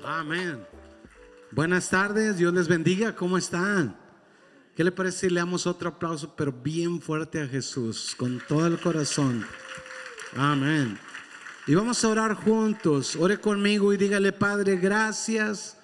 Amén. Buenas tardes, Dios les bendiga. ¿Cómo están? ¿Qué le parece si le damos otro aplauso, pero bien fuerte a Jesús, con todo el corazón? Amén. Y vamos a orar juntos. Ore conmigo y dígale: Padre, gracias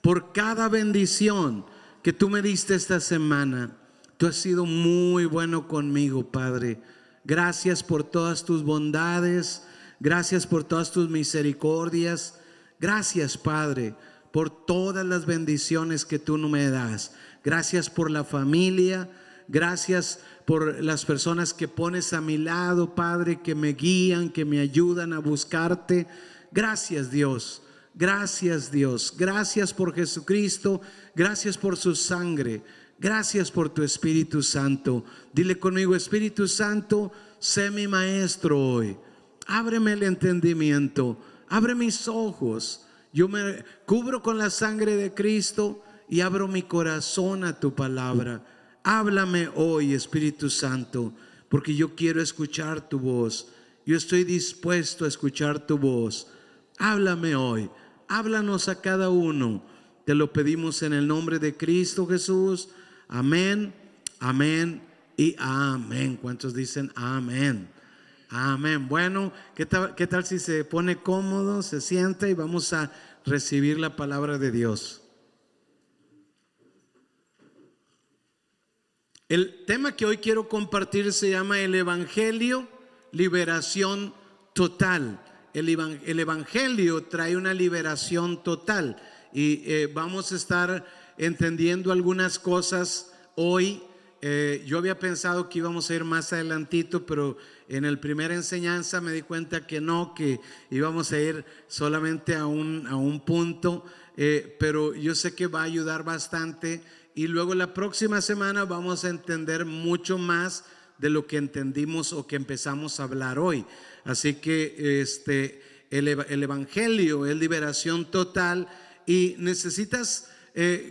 por cada bendición que tú me diste esta semana. Tú has sido muy bueno conmigo, Padre. Gracias por todas tus bondades. Gracias por todas tus misericordias. Gracias, Padre, por todas las bendiciones que tú me das. Gracias por la familia. Gracias por las personas que pones a mi lado, Padre, que me guían, que me ayudan a buscarte. Gracias, Dios. Gracias, Dios. Gracias por Jesucristo. Gracias por su sangre. Gracias por tu Espíritu Santo. Dile conmigo: Espíritu Santo, sé mi maestro hoy. Ábreme el entendimiento. Abre mis ojos. Yo me cubro con la sangre de Cristo y abro mi corazón a tu palabra. Háblame hoy, Espíritu Santo, porque yo quiero escuchar tu voz. Yo estoy dispuesto a escuchar tu voz. Háblame hoy. Háblanos a cada uno. Te lo pedimos en el nombre de Cristo Jesús. Amén, amén y amén. ¿Cuántos dicen amén? Amén. Bueno, ¿qué tal si se pone cómodo, se sienta y vamos a recibir la palabra de Dios? El tema que hoy quiero compartir se llama el Evangelio, liberación total. El Evangelio trae una liberación total y vamos a estar entendiendo algunas cosas hoy. Yo había pensado que íbamos a ir más adelantito, pero en la primera enseñanza me di cuenta que no, que íbamos a ir solamente a un punto, pero yo sé que va a ayudar bastante. Y luego la próxima semana vamos a entender mucho más de lo que entendimos o que empezamos a hablar hoy. Así que el Evangelio es liberación total y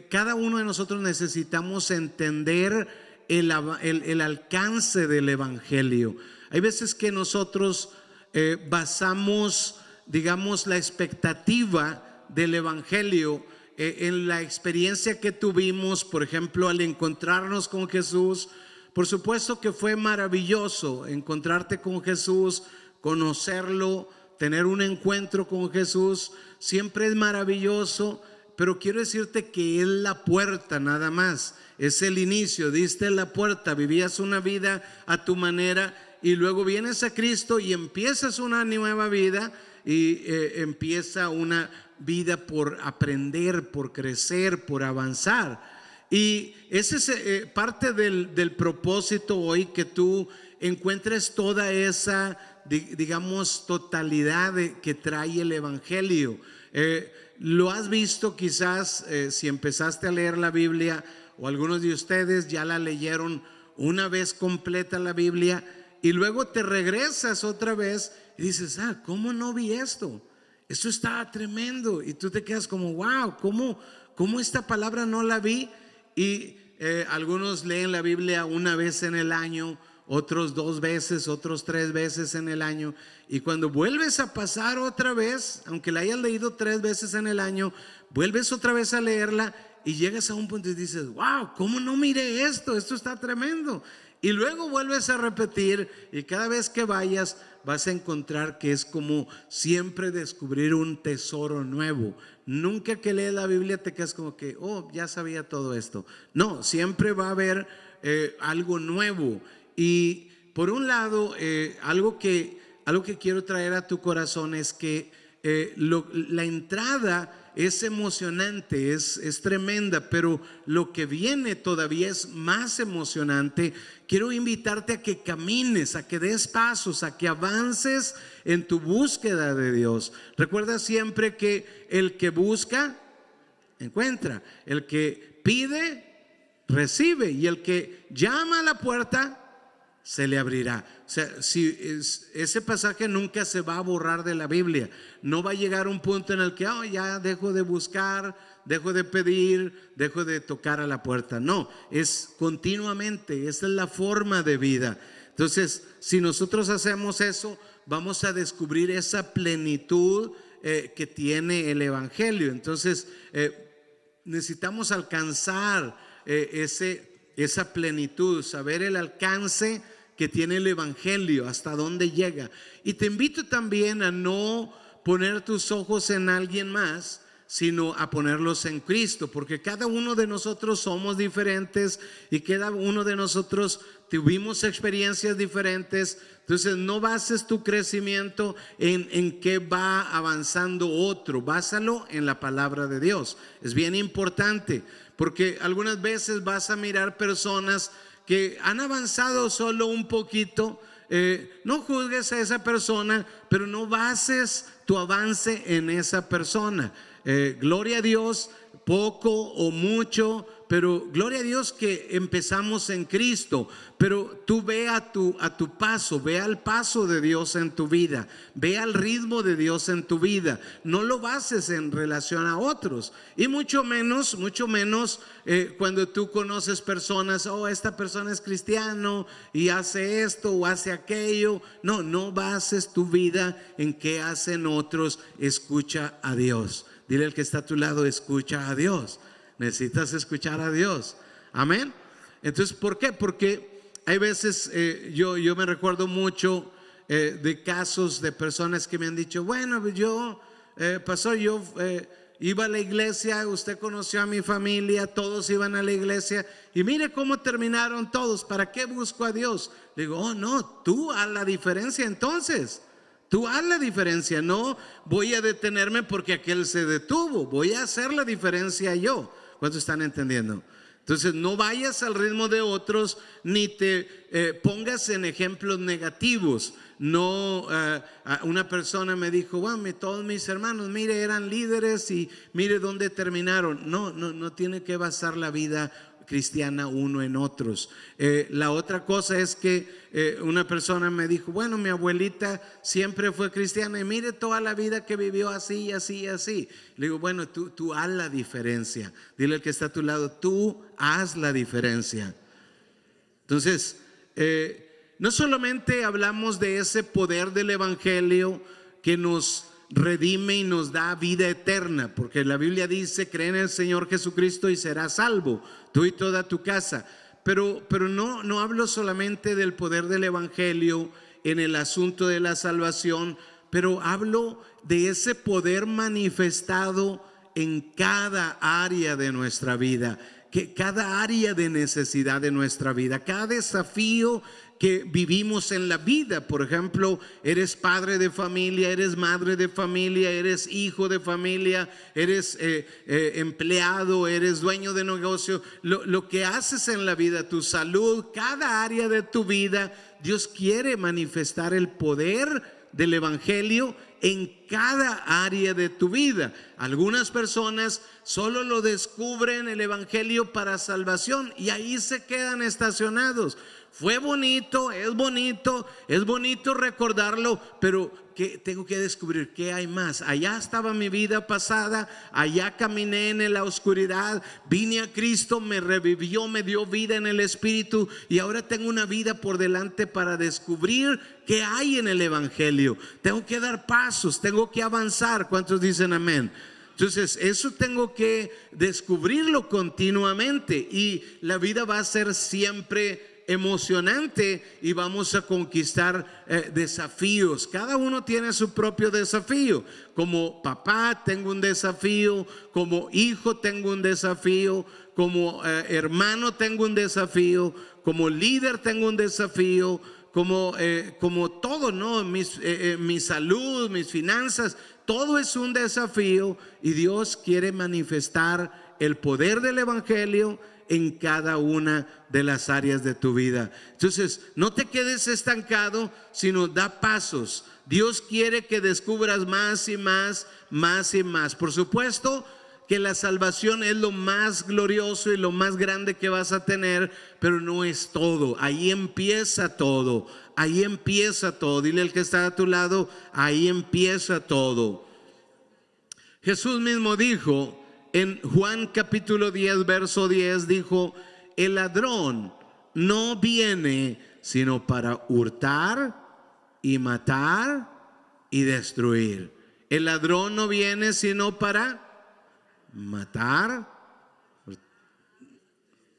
cada uno de nosotros necesitamos entender el alcance del Evangelio. Hay veces que nosotros basamos, digamos, la expectativa del Evangelio en la experiencia que tuvimos, por ejemplo, al encontrarnos con Jesús. Por supuesto que fue maravilloso encontrarte con Jesús, conocerlo, tener un encuentro con Jesús. Siempre es maravilloso, pero quiero decirte que es la puerta nada más. Es el inicio, diste la puerta, vivías una vida a tu manera y luego vienes a Cristo y empiezas una nueva vida y empieza una vida por aprender, por crecer, por avanzar. Y ese es parte del propósito hoy, que tú encuentres toda esa, digamos, totalidad que trae el Evangelio. Lo has visto quizás si empezaste a leer la Biblia, o algunos de ustedes ya la leyeron una vez completa la Biblia y luego te regresas otra vez y dices: ¿cómo no vi esto? Esto estaba tremendo. Y tú te quedas como: wow, ¿cómo esta palabra no la vi? Y algunos leen la Biblia una vez en el año, otros 2 veces, otros 3 veces en el año. Y cuando vuelves a pasar otra vez, aunque la hayas leído 3 veces en el año, vuelves otra vez a leerla y llegas a un punto y dices: wow, ¿cómo no miré esto? Esto está tremendo. Y luego vuelves a repetir y cada vez que vayas vas a encontrar que es como siempre descubrir un tesoro nuevo. Nunca que lees la Biblia te quedas como que: oh, ya sabía todo esto. No, siempre va a haber algo nuevo. Y por un lado, algo que quiero traer a tu corazón es que la entrada es emocionante, es tremenda, pero lo que viene todavía es más emocionante. Quiero invitarte a que camines, a que des pasos, a que avances en tu búsqueda de Dios. Recuerda siempre que el que busca, encuentra. El que pide, recibe. Y el que llama a la puerta, se le abrirá. O sea, ese pasaje nunca se va a borrar de la Biblia. No va a llegar un punto en el que ya dejo de buscar, dejo de pedir, dejo de tocar a la puerta. No, es continuamente. Esa es la forma de vida. Entonces, si nosotros hacemos eso, vamos a descubrir esa plenitud, que tiene el Evangelio. Entonces necesitamos alcanzar esa plenitud, saber el alcance que tiene el Evangelio, hasta dónde llega. Y te invito también a no poner tus ojos en alguien más, sino a ponerlos en Cristo, porque cada uno de nosotros somos diferentes y cada uno de nosotros tuvimos experiencias diferentes. Entonces no bases tu crecimiento en qué va avanzando otro, básalo en la palabra de Dios. Es bien importante, porque algunas veces vas a mirar personas que han avanzado solo un poquito. No juzgues a esa persona, pero no bases tu avance en esa persona. Gloria a Dios, poco o mucho, pero gloria a Dios que empezamos en Cristo. Pero tú ve a tu paso, ve al paso de Dios en tu vida, ve al ritmo de Dios en tu vida. No lo bases en relación a otros, y mucho menos cuando tú conoces personas. Oh, esta persona es cristiano y hace esto o hace aquello. No bases tu vida en qué hacen otros. Escucha a Dios. Dile al que está a tu lado: escucha a Dios. Necesitas escuchar a Dios. Amén. Entonces, ¿por qué? Porque hay veces, yo me recuerdo mucho de casos de personas que me han dicho: bueno, yo, pastor, yo iba a la iglesia, usted conoció a mi familia, todos iban a la iglesia, y mire cómo terminaron todos. ¿Para qué busco a Dios? Le digo: oh, no, tú haz la diferencia entonces. Tú haz la diferencia. No voy a detenerme porque aquel se detuvo, voy a hacer la diferencia yo. ¿Cuántos están entendiendo? Entonces no vayas al ritmo de otros, ni te pongas en ejemplos negativos. No, una persona me dijo: bueno, todos mis hermanos, mire, eran líderes y mire dónde terminaron. No tiene que basar la vida cristiana uno en otros. La otra cosa es que una persona me dijo: bueno, mi abuelita siempre fue cristiana y mire toda la vida que vivió así, así, así. Le digo: bueno, tú haz la diferencia. Dile al que está a tu lado: tú haz la diferencia. Entonces, no solamente hablamos de ese poder del Evangelio que nos redime y nos da vida eterna, porque la Biblia dice: cree en el Señor Jesucristo y serás salvo, tú y toda tu casa. Pero no hablo solamente del poder del Evangelio en el asunto de la salvación, pero hablo de ese poder manifestado en cada área de nuestra vida, que cada área de necesidad de nuestra vida, cada desafío que vivimos en la vida. Por ejemplo, eres padre de familia, eres madre de familia, eres hijo de familia, eres empleado, eres dueño de negocio. Lo que haces en la vida, tu salud, cada área de tu vida, Dios quiere manifestar el poder del Evangelio en cada área de tu vida. Algunas personas solo lo descubren el Evangelio para salvación y ahí se quedan estacionados. Fue bonito, es bonito recordarlo, pero tengo que descubrir qué hay más. Allá estaba mi vida pasada, allá caminé en la oscuridad, vine a Cristo, me revivió, me dio vida en el Espíritu, y ahora tengo una vida por delante para descubrir qué hay en el Evangelio. Tengo que dar pasos, tengo que avanzar. ¿Cuántos dicen amén? Entonces eso tengo que descubrirlo continuamente, y la vida va a ser siempre emocionante y vamos a conquistar desafíos. Cada uno tiene su propio desafío. Como papá tengo un desafío, como hijo tengo un desafío, como hermano tengo un desafío, como líder tengo un desafío, como todo, ¿no? Mi salud, mis finanzas, todo es un desafío, y Dios quiere manifestar el poder del Evangelio en cada una de las áreas de tu vida. Entonces, no te quedes estancado, sino da pasos. Dios quiere que descubras más y más, más y más. Por supuesto que la salvación es lo más glorioso y lo más grande que vas a tener, pero no es todo. Ahí empieza todo. Ahí empieza todo. Dile al que está a tu lado: ahí empieza todo. Jesús mismo dijo en Juan capítulo 10 verso 10, dijo: el ladrón no viene sino para hurtar y matar y destruir. El ladrón no viene sino para matar,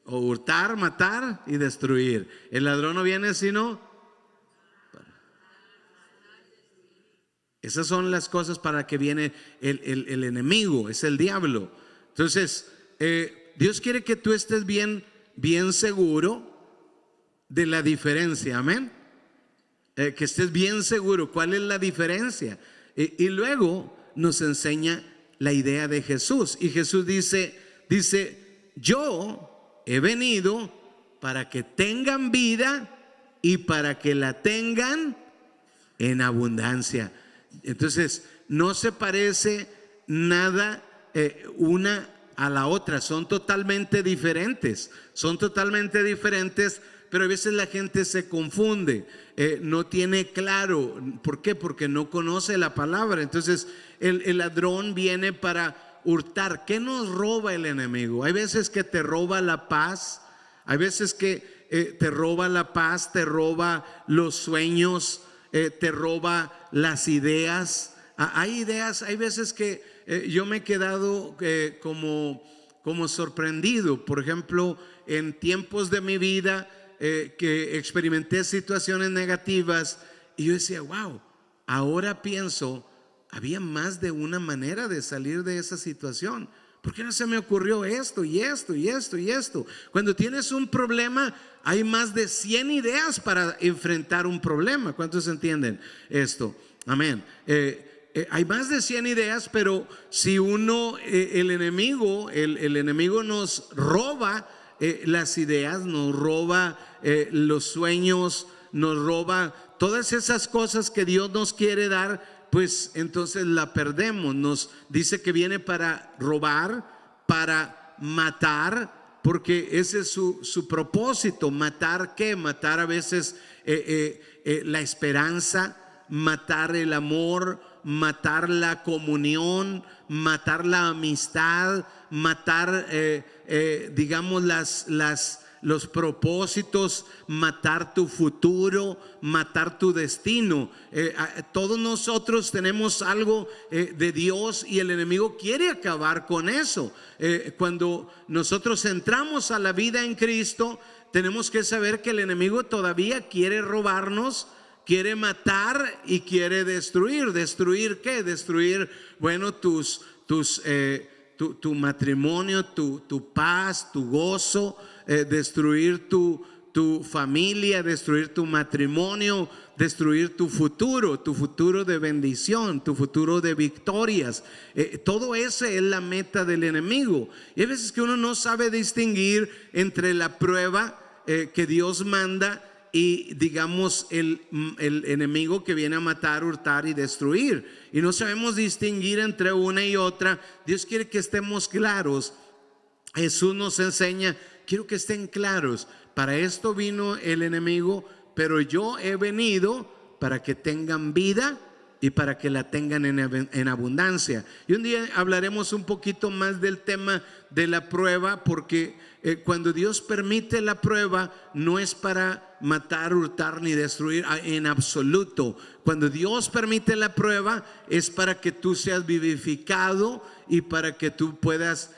o hurtar, matar y destruir. El ladrón no viene sino esas son las cosas para que viene el enemigo, es el diablo. Entonces, Dios quiere que tú estés bien seguro de la diferencia, amén. Que estés bien seguro cuál es la diferencia. Y luego nos enseña la idea de Jesús. Y Jesús dice, yo he venido para que tengan vida y para que la tengan en abundancia. Entonces, no se parece nada una a la otra, son totalmente diferentes, pero a veces la gente se confunde, no tiene claro. ¿Por qué? Porque no conoce la palabra. Entonces, el ladrón viene para hurtar. ¿Qué nos roba el enemigo? Hay veces que te roba la paz, hay veces que te roba la paz, te roba los sueños, te roba las ideas. Hay veces que yo me he quedado como sorprendido. Por ejemplo, en tiempos de mi vida que experimenté situaciones negativas y yo decía, wow, ahora pienso, había más de una manera de salir de esa situación. ¿Por qué no se me ocurrió esto y esto y esto y esto? Cuando tienes un problema, hay más de 100 ideas para enfrentar un problema. ¿Cuántos entienden esto? Amén. Hay más de 100 ideas, pero si el enemigo nos roba las ideas, nos roba los sueños, nos roba todas esas cosas que Dios nos quiere dar, pues entonces la perdemos. Nos dice que viene para robar, para matar, porque ese es su propósito. ¿Matar qué? Matar a veces la esperanza, matar el amor, matar la comunión, matar la amistad, matar digamos los propósitos, matar tu futuro, matar tu destino. Todos nosotros tenemos algo de Dios y el enemigo quiere acabar con eso. Cuando nosotros entramos a la vida en Cristo, tenemos que saber que el enemigo todavía quiere robarnos, quiere matar y quiere destruir. ¿Destruir qué? Destruir, bueno, tu matrimonio, tu paz, tu gozo, destruir tu familia, destruir tu matrimonio, destruir tu futuro de bendición, tu futuro de victorias. Todo eso es la meta del enemigo. Y hay veces que uno no sabe distinguir entre la prueba que Dios manda y digamos el enemigo que viene a matar, hurtar y destruir, y no sabemos distinguir entre una y otra. Dios quiere que estemos claros. Jesús nos enseña, quiero que estén claros, para esto vino el enemigo, pero yo he venido para que tengan vida y para que la tengan en abundancia. Y un día hablaremos un poquito más del tema de la prueba, porque cuando Dios permite la prueba no es para matar, hurtar ni destruir en absoluto. Cuando Dios permite la prueba es para que tú seas vivificado y para que tú puedas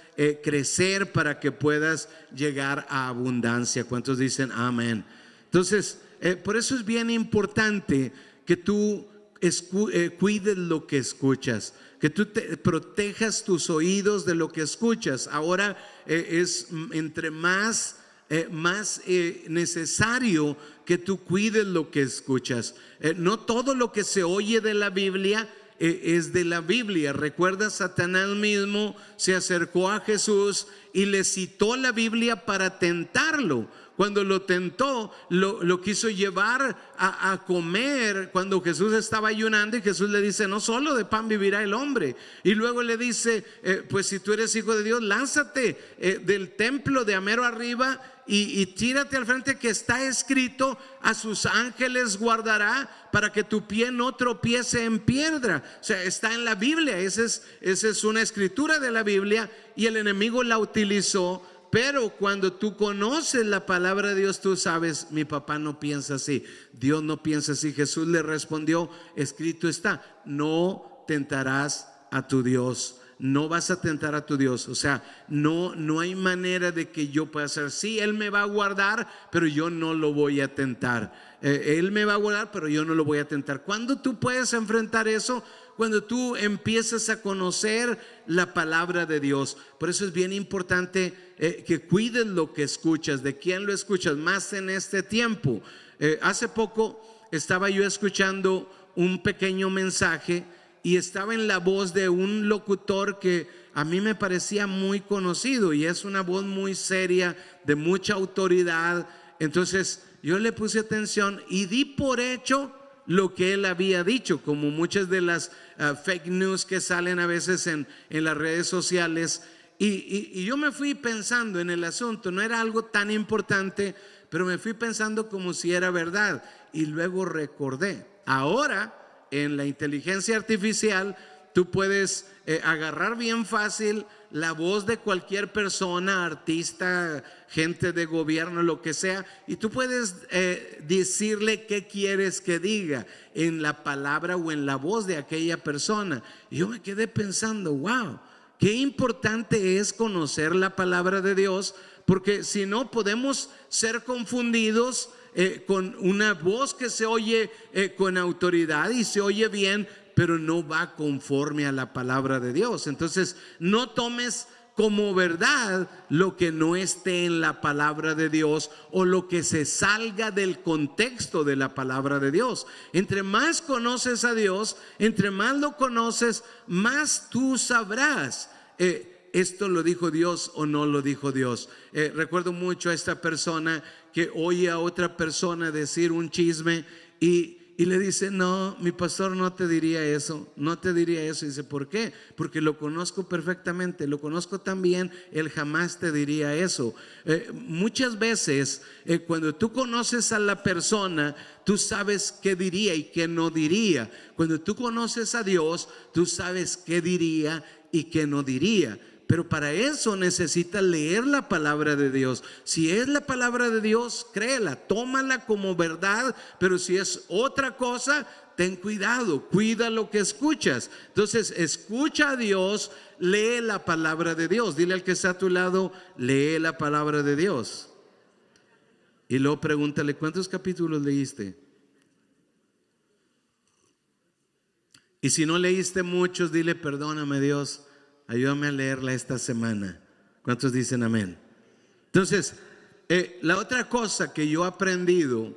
crecer, para que puedas llegar a abundancia. ¿Cuántos dicen amén? Entonces, por eso es bien importante que tú cuides lo que escuchas, que tú te protejas tus oídos de lo que escuchas. Ahora es entre más necesario que tú cuides lo que escuchas. No todo lo que se oye de la Biblia es de la Biblia. Recuerda, Satanás mismo se acercó a Jesús y le citó la Biblia para tentarlo. Cuando lo tentó, lo quiso llevar a comer cuando Jesús estaba ayunando, y Jesús le dice, no solo de pan vivirá el hombre. Y luego le dice, pues si tú eres hijo de Dios, lánzate del templo de amero arriba y tírate al frente, que está escrito, a sus ángeles guardará para que tu pie no tropiece en piedra. O sea, está en la Biblia. Esa es una escritura de la Biblia, y el enemigo la utilizó. Pero cuando tú conoces la palabra de Dios, tú sabes, mi papá no piensa así, Dios no piensa así. Jesús le respondió, escrito está, no tentarás a tu Dios. No vas a tentar a tu Dios. O sea, no hay manera de que yo pueda hacer. Sí, Él me va a guardar, pero yo no lo voy a tentar. Él me va a guardar, pero yo no lo voy a tentar. ¿Cuándo tú puedes enfrentar eso? Cuando tú empiezas a conocer la palabra de Dios. Por eso es bien importante que cuides lo que escuchas, de quién lo escuchas, más en este tiempo. Hace poco estaba yo escuchando un pequeño mensaje y estaba en la voz de un locutor que a mí me parecía muy conocido, y es una voz muy seria, de mucha autoridad. Entonces yo le puse atención y di por hecho lo que él había dicho, como muchas de las fake news que salen a veces en las redes sociales. Y yo me fui pensando en el asunto. No era algo tan importante, pero me fui pensando como si era verdad. Y luego recordé, ahora en la inteligencia artificial tú puedes agarrar bien fácil la voz de cualquier persona, artista, gente de gobierno, lo que sea, y tú puedes decirle qué quieres que diga en la palabra o en la voz de aquella persona. Y yo me quedé pensando, wow, qué importante es conocer la palabra de Dios, porque si no podemos ser confundidos con una voz que se oye con autoridad y se oye bien, pero no va conforme a la palabra de Dios. Entonces no tomes como verdad lo que no esté en la palabra de Dios o lo que se salga del contexto de la palabra de Dios. Entre más conoces a Dios, entre más lo conoces, más tú sabrás esto lo dijo Dios o no lo dijo Dios. Recuerdo mucho a esta persona que oye a otra persona decir un chisme y le dice: no, mi pastor no te diría eso, no te diría eso. Y dice: ¿por qué? Porque lo conozco perfectamente, lo conozco tan bien, él jamás te diría eso. Muchas veces cuando tú conoces a la persona, tú sabes qué diría y qué no diría. Cuando tú conoces a Dios, tú sabes qué diría y qué no diría. Pero para eso necesitas leer la palabra de Dios. Si es la palabra de Dios, créela, tómala como verdad. Pero si es otra cosa, ten cuidado, cuida lo que escuchas. Entonces escucha a Dios, lee la palabra de Dios. Dile al que está a tu lado: lee la palabra de Dios. Y luego pregúntale: ¿cuántos capítulos leíste? Y si no leíste muchos, dile: perdóname, Dios, ayúdame a leerla esta semana. ¿Cuántos dicen amén? Entonces, la otra cosa que yo he aprendido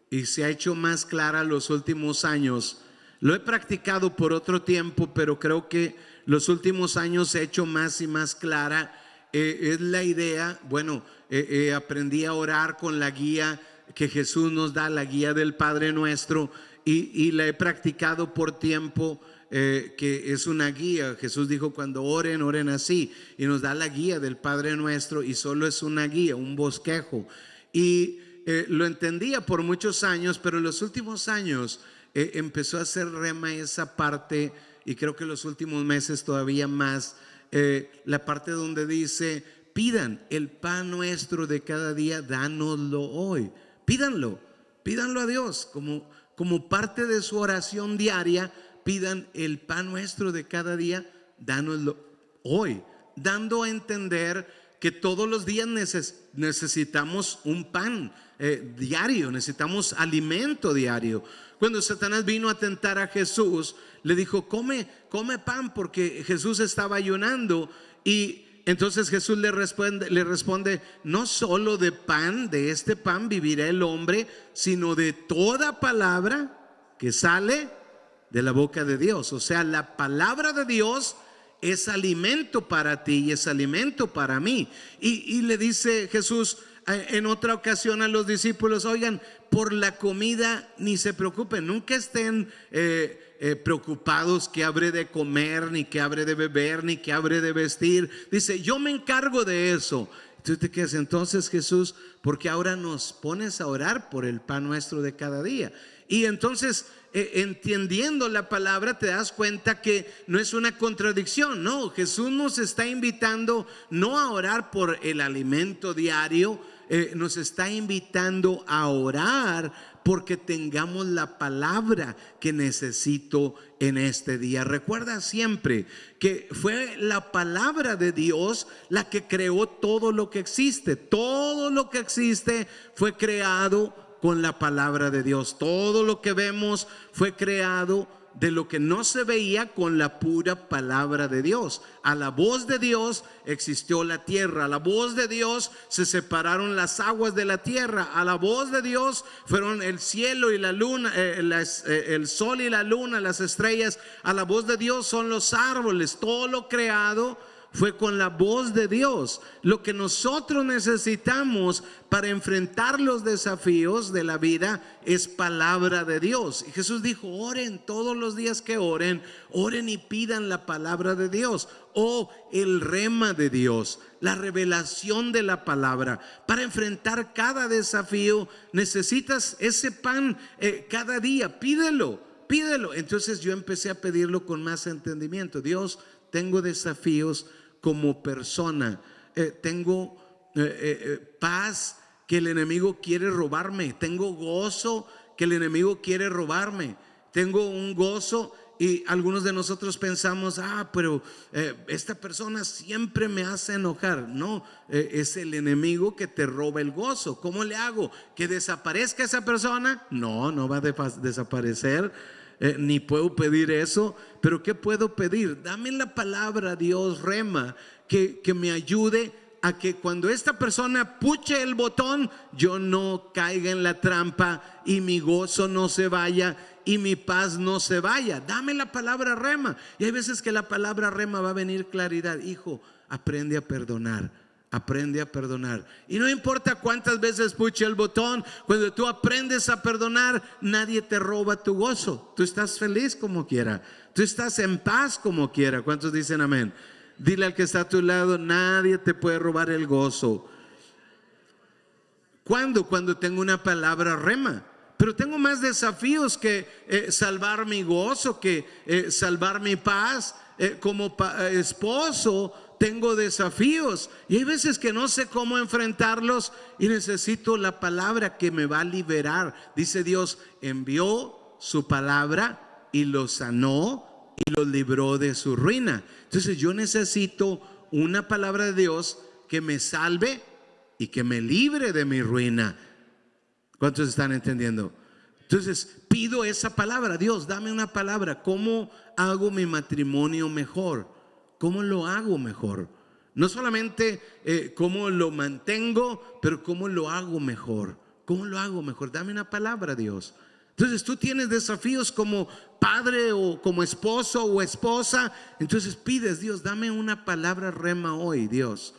y se ha hecho más clara los últimos años, lo he practicado por otro tiempo, pero creo que los últimos años se ha hecho más y más clara, es la idea. Bueno, aprendí a orar con la guía que Jesús nos da, la guía del Padre Nuestro, y la he practicado por tiempo. Que es una guía. Jesús dijo: cuando oren, oren así, y nos da la guía del Padre Nuestro, y solo es una guía, un bosquejo. Y lo entendía por muchos años, pero en los últimos años empezó a hacer rema esa parte, y creo que los últimos meses todavía más, la parte donde dice: pidan el pan nuestro de cada día, dánoslo hoy. Pídanlo a Dios como parte de su oración diaria. Pidan el pan nuestro de cada día, dánoslo hoy, dando a entender que todos los días necesitamos un pan diario, necesitamos alimento diario. Cuando Satanás vino a tentar a Jesús, le dijo: come pan, porque Jesús estaba ayunando. Y entonces Jesús le responde: no solo de pan, de este pan vivirá el hombre, sino de toda palabra que sale de la boca de Dios. O sea, la palabra de Dios es alimento para ti y es alimento para mí. Y le dice Jesús en otra ocasión a los discípulos: oigan, por la comida ni se preocupen, nunca estén preocupados qué habré de comer, ni qué habré de beber, ni qué habré de vestir. Dice: yo me encargo de eso. Tú te quedas: entonces, Jesús, ¿por qué ahora nos pones a orar por el pan nuestro de cada día? Y entonces, entendiendo la palabra, te das cuenta que no es una contradicción. No, Jesús nos está invitando no a orar por el alimento diario, nos está invitando a orar porque tengamos la palabra que necesito en este día. Recuerda siempre que fue la palabra de Dios la que creó todo lo que existe. Todo lo que existe fue creado con la palabra de Dios. Todo lo que vemos fue creado de lo que no se veía con la pura palabra de Dios. A la voz de Dios existió la tierra. A la voz de Dios se separaron las aguas de la tierra. A la voz de Dios fueron el cielo y la luna, el sol y la luna, las estrellas. A la voz de Dios son los árboles. Todo lo creado fue con la voz de Dios. Lo que nosotros necesitamos para enfrentar los desafíos de la vida es palabra de Dios. Y Jesús dijo: oren todos los días que oren, oren y pidan la palabra de Dios, o el rema de Dios, la revelación de la palabra. Para enfrentar cada desafío necesitas ese pan cada día. Pídelo. Entonces yo empecé a pedirlo con más entendimiento. Dios, tengo desafíos como persona, tengo paz que el enemigo quiere robarme, tengo gozo que el enemigo quiere robarme, tengo un gozo. Y algunos de nosotros pensamos: pero esta persona siempre me hace enojar. No, es el enemigo que te roba el gozo. ¿Cómo le hago? ¿Que desaparezca esa persona? No va a desaparecer. Ni puedo pedir eso. Pero ¿qué puedo pedir? Dame la palabra, Dios, rema, que me ayude a que cuando esta persona puche el botón, yo no caiga en la trampa y mi gozo no se vaya y mi paz no se vaya. Dame la palabra rema. Y hay veces que la palabra rema va a venir claridad. Hijo, aprende a perdonar. Aprende a perdonar. Y no importa cuántas veces puche el botón, cuando tú aprendes a perdonar, nadie te roba tu gozo. Tú estás feliz como quiera. Tú estás en paz como quiera. ¿Cuántos dicen amén? Dile al que está a tu lado: nadie te puede robar el gozo. ¿Cuándo? Cuando tengo una palabra rema. Pero tengo más desafíos que salvar mi gozo, que salvar mi paz. Como esposo tengo desafíos y hay veces que no sé cómo enfrentarlos y necesito la palabra que me va a liberar. Dice Dios: envió su palabra y los sanó y los libró de su ruina. Entonces yo necesito una palabra de Dios que me salve y que me libre de mi ruina. ¿Cuántos están entendiendo? Entonces pido esa palabra. Dios, dame una palabra. ¿Cómo hago mi matrimonio mejor? ¿Cómo lo hago mejor? No solamente cómo lo mantengo, pero cómo lo hago mejor. ¿Cómo lo hago mejor? Dame una palabra, Dios. Entonces tú tienes desafíos como padre o como esposo o esposa. Entonces pides: Dios, dame una palabra rema hoy, Dios.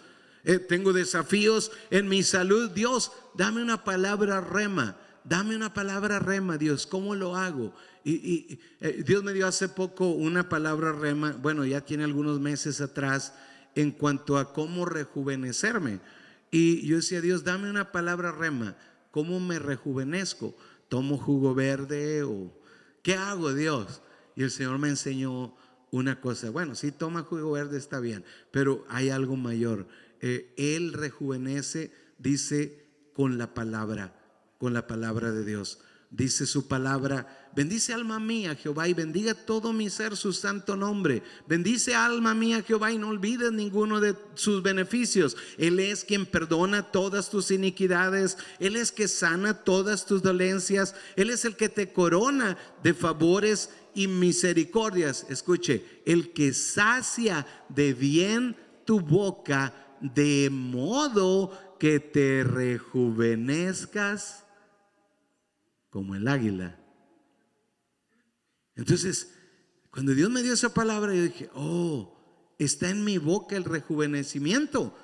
Tengo desafíos en mi salud. Dios, dame una palabra rema. Dame una palabra rema, Dios. ¿Cómo lo hago? Y Dios me dio hace poco una palabra rema. Bueno, ya tiene algunos meses atrás, en cuanto a cómo rejuvenecerme. Y yo decía: Dios, dame una palabra rema. ¿Cómo me rejuvenezco? ¿Tomo jugo verde o qué hago, Dios? Y el Señor me enseñó una cosa. Bueno, si toma jugo verde está bien, pero hay algo mayor. Él rejuvenece, dice, con la palabra de Dios. Dice su palabra: bendice alma mía Jehová y bendiga todo mi ser su santo nombre. Bendice alma mía Jehová y no olvides ninguno de sus beneficios. Él es quien perdona todas tus iniquidades. Él es que sana todas tus dolencias. Él es el que te corona de favores y misericordias. Escuche: el que sacia de bien tu boca, de modo que te rejuvenezcas como el águila. Entonces, cuando Dios me dio esa palabra, yo dije: está en mi boca el rejuvenecimiento.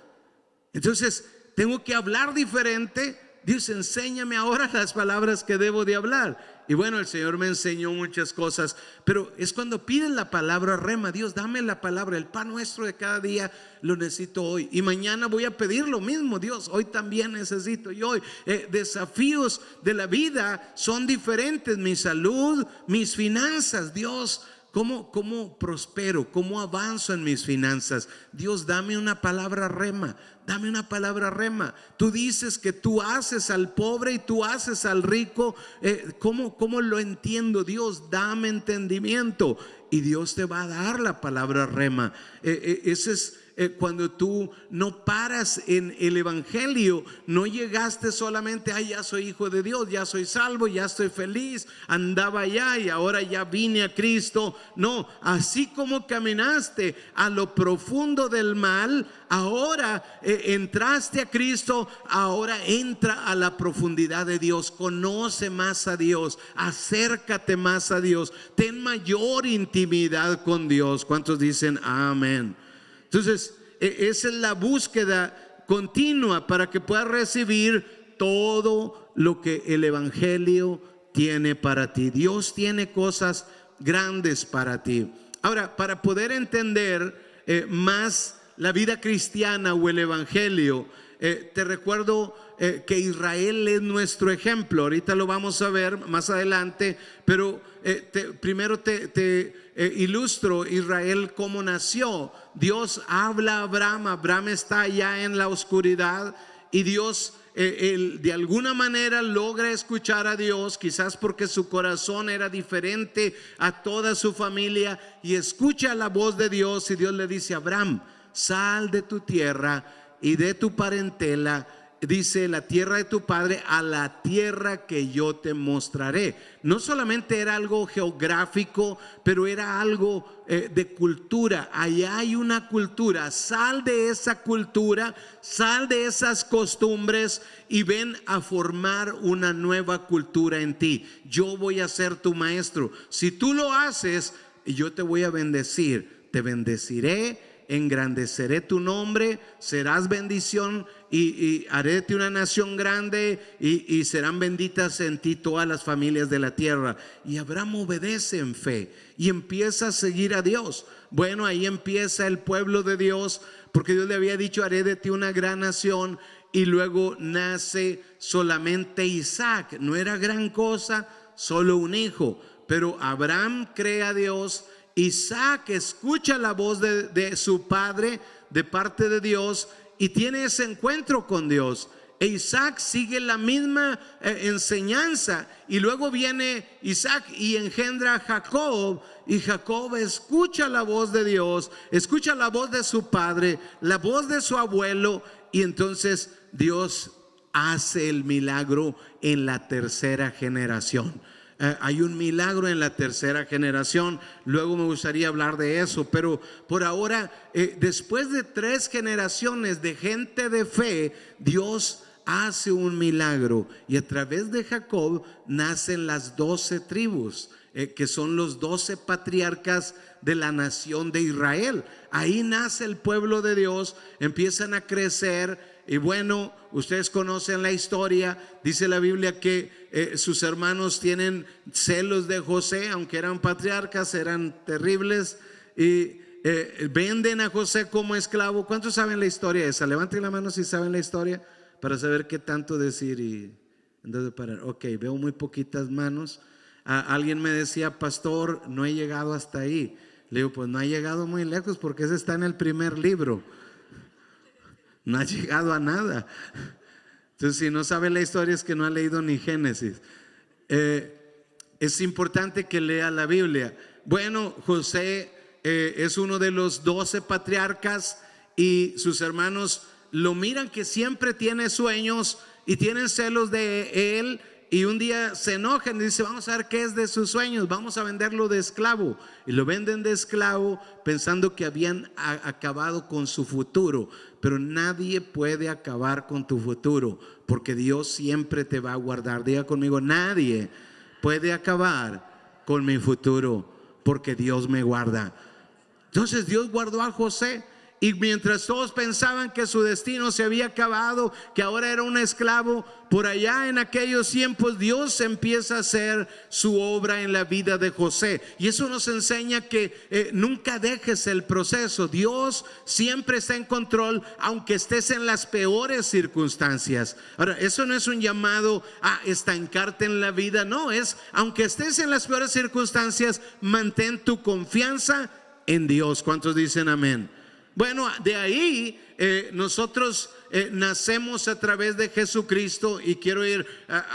Entonces tengo que hablar diferente. Dios, enséñame ahora las palabras que debo de hablar. Y bueno, el Señor me enseñó muchas cosas, pero es cuando piden la palabra rema: Dios, dame la palabra, el pan nuestro de cada día lo necesito hoy. Y mañana voy a pedir lo mismo: Dios, hoy también necesito. Y hoy desafíos de la vida son diferentes. Mi salud, mis finanzas. Dios, ¿Cómo prospero? ¿Cómo avanzo en mis finanzas? Dios, dame una palabra rema. Dame una palabra rema. Tú dices que tú haces al pobre y tú haces al rico. ¿Cómo lo entiendo? Dios, dame entendimiento. Y Dios te va a dar la palabra rema. Ese es cuando tú no paras en el evangelio. No llegaste solamente, ay, ya soy hijo de Dios, ya soy salvo, ya estoy feliz, andaba allá y ahora ya vine a Cristo. No, así como caminaste a lo profundo del mal, ahora entraste a Cristo, ahora entra a la profundidad de Dios. Conoce más a Dios, acércate más a Dios, ten mayor intimidad con Dios. ¿Cuántos dicen amén? Entonces, esa es la búsqueda continua para que puedas recibir todo lo que el evangelio tiene para ti. Dios tiene cosas grandes para ti. Ahora, para poder entender más la vida cristiana o el evangelio, te recuerdo que Israel es nuestro ejemplo. Ahorita lo vamos a ver más adelante, pero primero te ilustro Israel cómo nació. Dios habla a Abraham. Abraham está allá en la oscuridad y Dios él de alguna manera logra escuchar a Dios, quizás porque su corazón era diferente a toda su familia, y escucha la voz de Dios. Y Dios le dice: Abraham, sal de tu tierra y de tu parentela, dice, la tierra de tu padre, a la tierra que yo te mostraré. No solamente era algo geográfico, pero era algo de cultura. Allá hay una cultura. Sal de esa cultura, sal de esas costumbres y ven a formar una nueva cultura en ti. Yo voy a ser tu maestro. Si tú lo haces, yo te voy a bendecir. Te bendeciré, engrandeceré tu nombre, serás bendición y haré de ti una nación grande y serán benditas en ti todas las familias de la tierra. Y Abraham obedece en fe y empieza a seguir a Dios. Bueno, ahí empieza el pueblo de Dios, porque Dios le había dicho: haré de ti una gran nación. Y luego nace solamente Isaac. No era gran cosa, solo un hijo, pero Abraham cree a Dios. Isaac escucha la voz de su padre de parte de Dios y tiene ese encuentro con Dios. E Isaac sigue la misma enseñanza, y luego viene Isaac y engendra a Jacob, y Jacob escucha la voz de Dios, escucha la voz de su padre, la voz de su abuelo, y entonces Dios hace el milagro en la tercera generación. Hay un milagro en la tercera generación. Luego me gustaría hablar de eso, pero por ahora, después de 3 generaciones de gente de fe, Dios hace un milagro, y a través de Jacob nacen las 12 tribus, que son los 12 patriarcas de la nación de Israel. Ahí nace el pueblo de Dios, empiezan a crecer. Y bueno, ustedes conocen la historia. Dice la Biblia que sus hermanos tienen celos de José, aunque eran patriarcas, eran terribles, y venden a José como esclavo. ¿Cuántos saben la historia esa? Levanten la mano si saben la historia, para saber qué tanto decir y entonces parar. Ok, veo muy poquitas manos. Alguien me decía: pastor, no he llegado hasta ahí. Le digo: pues no ha llegado muy lejos, porque ese está en el primer libro. No ha llegado a nada. Entonces, si no sabe la historia, es que no ha leído ni Génesis. Es importante que lea la Biblia. Bueno, José es uno de los 12 patriarcas, y sus hermanos lo miran que siempre tiene sueños y tienen celos de él. Y un día se enojan y dicen: vamos a ver qué es de sus sueños, vamos a venderlo de esclavo. Y lo venden de esclavo pensando que habían acabado con su futuro. Pero nadie puede acabar con tu futuro, porque Dios siempre te va a guardar. Diga conmigo: nadie puede acabar con mi futuro, porque Dios me guarda. Entonces Dios guardó a José, y mientras todos pensaban que su destino se había acabado, que ahora era un esclavo, por allá en aquellos tiempos Dios empieza a hacer su obra en la vida de José. Y eso nos enseña que nunca dejes el proceso. Dios siempre está en control, aunque estés en las peores circunstancias. Ahora, eso no es un llamado a estancarte en la vida, no, es aunque estés en las peores circunstancias, mantén tu confianza en Dios. ¿Cuántos dicen amén? Bueno, de ahí nosotros nacemos a través de Jesucristo, y quiero ir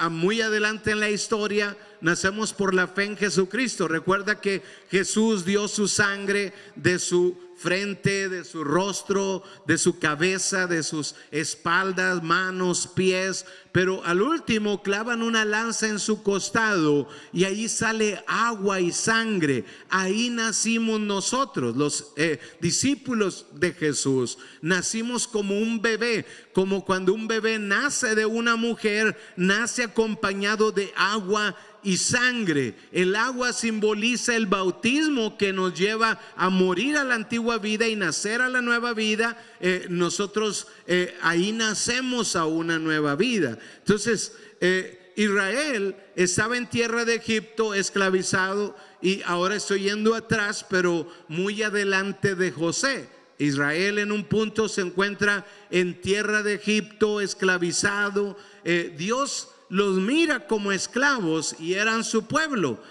muy adelante en la historia. Nacemos por la fe en Jesucristo. Recuerda que Jesús dio su sangre de su frente, de su rostro, de su cabeza, de sus espaldas, manos, pies, pero al último clavan una lanza en su costado y ahí sale agua y sangre. Ahí nacimos nosotros, los discípulos de Jesús. Nacimos como un bebé, como cuando un bebé nace de una mujer, nace acompañado de agua y sangre. El agua simboliza el bautismo que nos lleva a morir a la antigua vida y nacer a la nueva vida. Nosotros ahí nacemos a una nueva vida. Entonces Israel estaba en tierra de Egipto esclavizado, y ahora estoy yendo atrás, pero muy adelante de José. Israel en un punto se encuentra en tierra de Egipto esclavizado. Dios los mira como esclavos y eran su pueblo.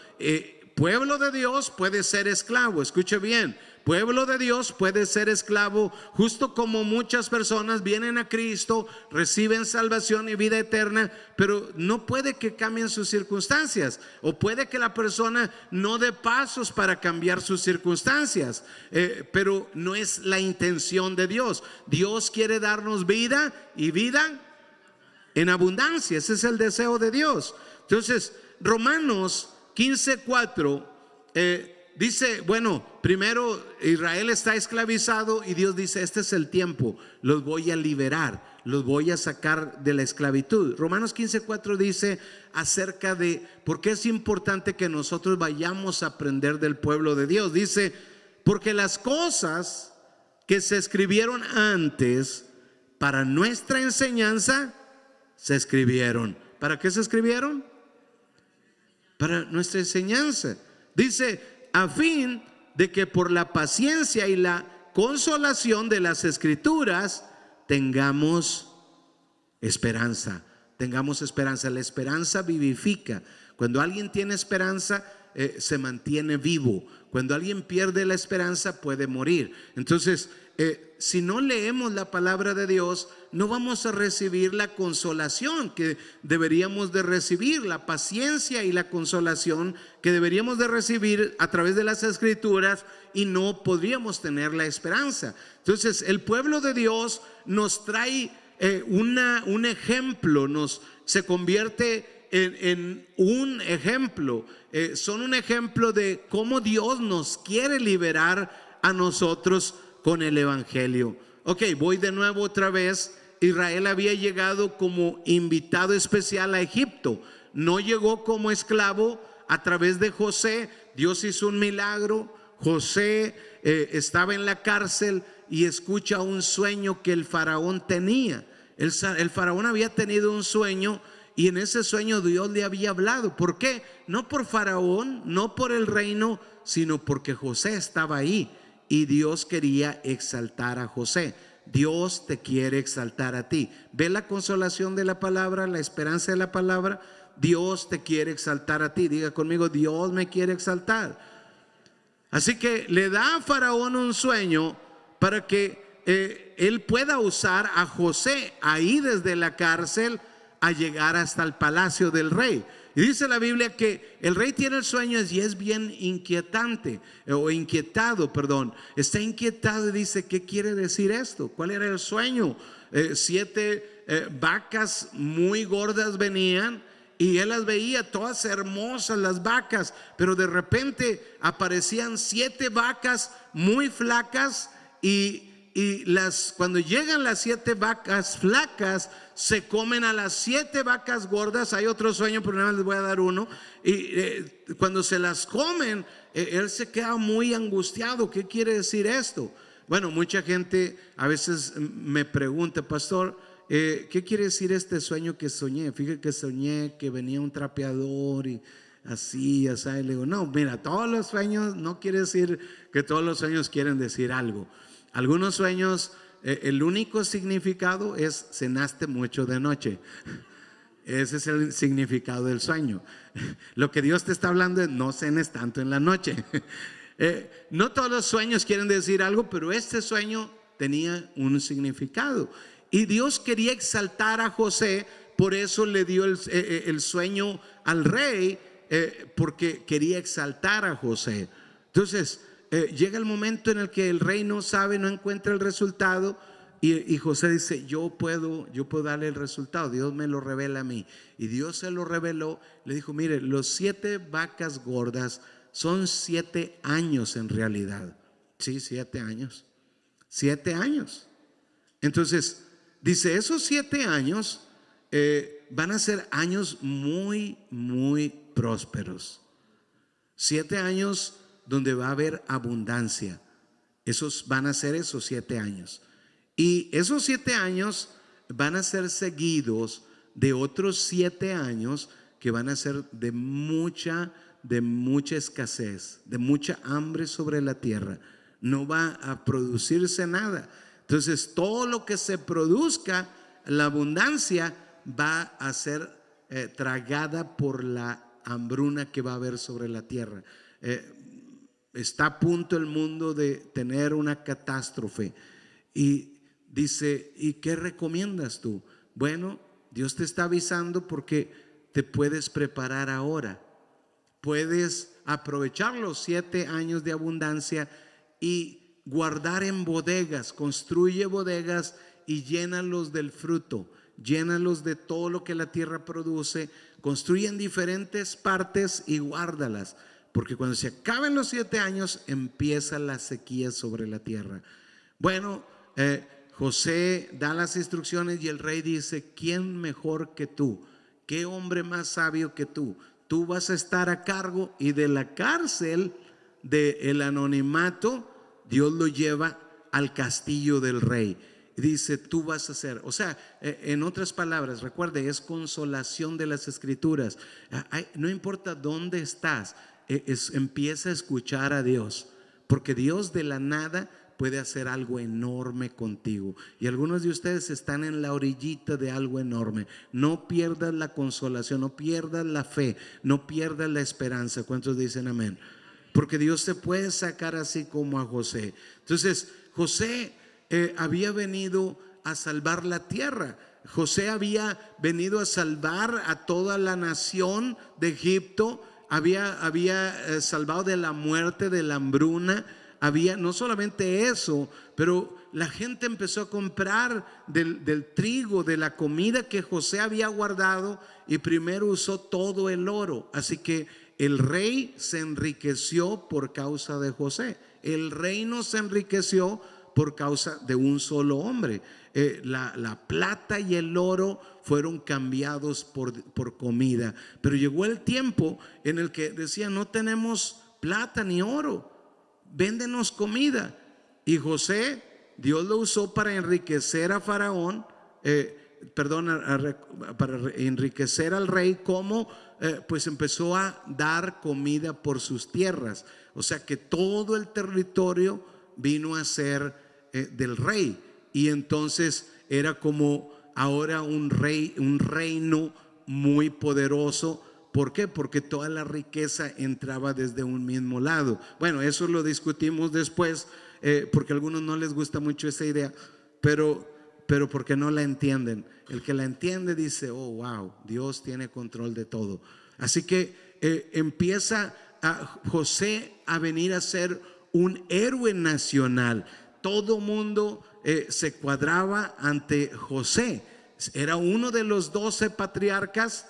Pueblo de Dios puede ser esclavo, escuche bien. Pueblo de Dios puede ser esclavo, justo como muchas personas vienen a Cristo, reciben salvación y vida eterna, pero no puede que cambien sus circunstancias, o puede que la persona no dé pasos para cambiar sus circunstancias, pero no es la intención de Dios. Dios quiere darnos vida y vida en abundancia. Ese es el deseo de Dios. Entonces Romanos 15:4 dice, bueno, primero Israel está esclavizado y Dios dice, este es el tiempo, los voy a liberar, los voy a sacar de la esclavitud. Romanos 15:4 dice acerca de por qué es importante que nosotros vayamos a aprender del pueblo de Dios. Dice, porque las cosas que se escribieron antes para nuestra enseñanza se escribieron. ¿Para qué se escribieron? Para nuestra enseñanza. Dice, a fin de que por la paciencia y la consolación de las escrituras tengamos esperanza. Tengamos esperanza. La esperanza vivifica. Cuando alguien tiene esperanza, se mantiene vivo. Cuando alguien pierde la esperanza, puede morir. Entonces, si no leemos la palabra de Dios, no vamos a recibir la consolación que deberíamos de recibir, la paciencia y la consolación que deberíamos de recibir a través de las escrituras, y no podríamos tener la esperanza. Entonces el pueblo de Dios nos trae un ejemplo, se convierte en un ejemplo, son un ejemplo de cómo Dios nos quiere liberar a nosotros con el evangelio. Ok, voy de nuevo otra vez. Israel había llegado como invitado especial a Egipto, no llegó como esclavo. A través de José, Dios hizo un milagro. José estaba en la cárcel y escucha un sueño que el faraón tenía. El faraón había tenido un sueño, y en ese sueño Dios le había hablado. ¿Por qué? No por faraón, no por el reino, sino porque José estaba ahí y Dios quería exaltar a José. Dios te quiere exaltar a ti. ¿Ve la consolación de la palabra, la esperanza de la palabra? Dios te quiere exaltar a ti. Diga conmigo, Dios me quiere exaltar. Así que le da a Faraón un sueño para que él pueda usar a José ahí desde la cárcel a llegar hasta el palacio del rey. Y dice la Biblia que el rey tiene el sueño y es bien inquietante, o inquietado, perdón. Está inquietado y dice, ¿qué quiere decir esto? ¿Cuál era el sueño? 7 vacas muy gordas venían, y él las veía todas hermosas, las vacas, pero de repente aparecían 7 vacas muy flacas, y cuando llegan las 7 vacas flacas, se comen a las 7 vacas gordas. Hay otro sueño, pero nada más les voy a dar uno. Y cuando se las comen, él se queda muy angustiado. ¿Qué quiere decir esto? Bueno, mucha gente a veces me pregunta, pastor, ¿qué quiere decir este sueño que soñé? Fíjate que soñé que venía un trapeador y así, así. Y le digo, no, mira, todos los sueños no quiere decir que todos los sueños quieren decir algo. Algunos sueños, el único significado es cenaste mucho de noche. Ese es el significado del sueño. Lo que Dios te está hablando es no cenes tanto en la noche. No todos los sueños quieren decir algo, pero este sueño tenía un significado. Y Dios quería exaltar a José, por eso le dio el sueño al rey, porque quería exaltar a José. Entonces, llega el momento en el que el rey no sabe, no encuentra el resultado. Y José dice, yo puedo darle el resultado. Dios me lo revela a mí. Y Dios se lo reveló. Le dijo, mire, los 7 vacas gordas son 7 años en realidad. Sí, 7 años. 7 años. Entonces, dice, esos 7 años van a ser años muy, muy prósperos. 7 años donde va a haber abundancia. Esos van a ser esos 7 años. Y esos 7 años van a ser seguidos de otros 7 años que van a ser de mucha escasez, de mucha hambre sobre la tierra. No va a producirse nada. Entonces, todo lo que se produzca, la abundancia va a ser tragada por la hambruna que va a haber sobre la tierra. Está a punto el mundo de tener una catástrofe. Y dice, ¿y qué recomiendas tú? Bueno, Dios te está avisando porque te puedes preparar ahora. Puedes aprovechar los 7 años de abundancia y guardar en bodegas. Construye bodegas y llénalos del fruto. Llénalos de todo lo que la tierra produce. Construye en diferentes partes y guárdalas. Porque cuando se acaben los 7 años empieza la sequía sobre la tierra. Bueno, José da las instrucciones y el rey dice, ¿quién mejor que tú? ¿Qué hombre más sabio que tú? Tú vas a estar a cargo, y de la cárcel del anonimato Dios lo lleva al castillo del rey. Dice, tú vas a hacer, o sea, en otras palabras, recuerde, es consolación de las escrituras. No importa dónde estás, empieza a escuchar a Dios, porque Dios de la nada puede hacer algo enorme contigo. Y algunos de ustedes están en la orillita de algo enorme. No pierdas la consolación, no pierdas la fe, no pierdas la esperanza. ¿Cuántos dicen amén? Porque Dios te puede sacar así como a José. Entonces, José había venido a salvar la tierra. José había venido a salvar a toda la nación de Egipto. Había salvado de la muerte, de la hambruna. Había no solamente eso, pero la gente empezó a comprar del trigo, de la comida que José había guardado, y primero usó todo el oro. Así que el rey se enriqueció por causa de José. El reino se enriqueció por causa de un solo hombre. La plata y el oro fueron cambiados por comida. Pero llegó el tiempo en el que decían, no tenemos plata ni oro, véndenos comida. Y José, Dios lo usó para enriquecer a Faraón, para enriquecer al rey, como pues empezó a dar comida por sus tierras. O sea que todo el territorio vino a ser del rey. Y entonces era como ahora un reino muy poderoso. ¿Por qué? Porque toda la riqueza entraba desde un mismo lado. Bueno, eso lo discutimos después, porque a algunos no les gusta mucho esa idea, pero porque no la entienden. El que la entiende dice, oh wow, Dios tiene control de todo. Así que empieza José a venir a ser un héroe nacional. Todo mundo se cuadraba ante José. Era uno de los 12 patriarcas.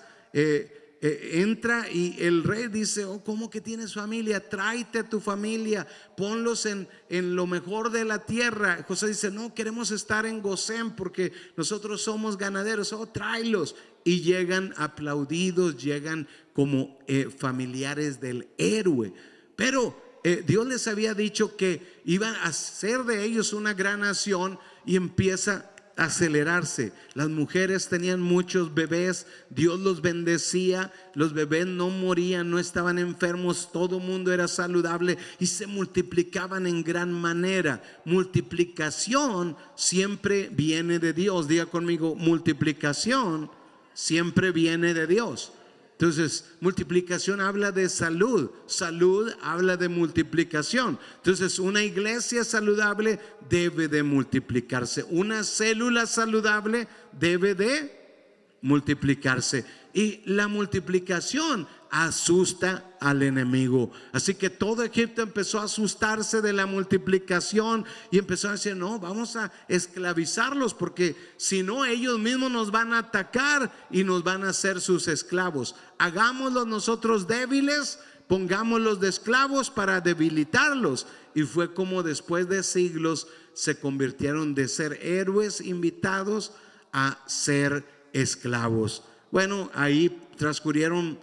Entra y el rey dice, oh, ¿cómo que tienes familia? Tráete a tu familia, ponlos en lo mejor de la tierra. José dice, no, queremos estar en Gosén porque nosotros somos ganaderos. Oh, tráelos. Y llegan aplaudidos, llegan como familiares del héroe. Pero Dios les había dicho que iban a hacer de ellos una gran nación, y empieza a acelerarse. Las mujeres tenían muchos bebés, Dios los bendecía, los bebés no morían, no estaban enfermos, todo el mundo era saludable y se multiplicaban en gran manera. Multiplicación siempre viene de Dios. Diga conmigo, multiplicación siempre viene de Dios. Entonces, multiplicación habla de salud, salud habla de multiplicación. Entonces, una iglesia saludable debe de multiplicarse, una célula saludable debe de multiplicarse, y la multiplicación asusta al enemigo. Así que todo Egipto empezó a asustarse de la multiplicación y empezó a decir: no, vamos a esclavizarlos, porque si no, ellos mismos nos van a atacar y nos van a hacer sus esclavos. Hagámoslos nosotros débiles, pongámoslos de esclavos para debilitarlos. Y fue como después de siglos se convirtieron de ser héroes invitados a ser esclavos. Bueno, ahí transcurrieron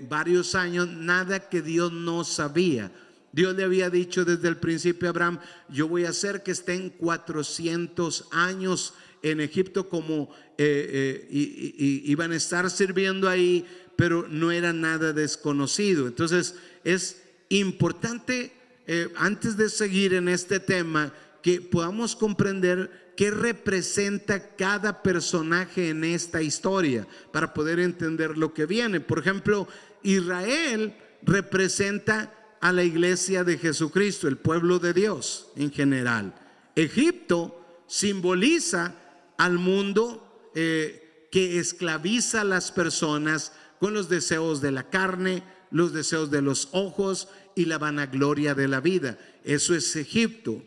varios años, nada que Dios no sabía. Dios le había dicho desde el principio a Abraham: yo voy a hacer que estén 400 años en Egipto, como iban a estar sirviendo ahí, pero no era nada desconocido. Entonces es importante, antes de seguir en este tema, que podamos comprender qué representa cada personaje en esta historia para poder entender lo que viene. Por ejemplo, Israel representa a la iglesia de Jesucristo, el pueblo de Dios en general. Egipto simboliza al mundo que esclaviza a las personas con los deseos de la carne, los deseos de los ojos y la vanagloria de la vida. Eso es Egipto,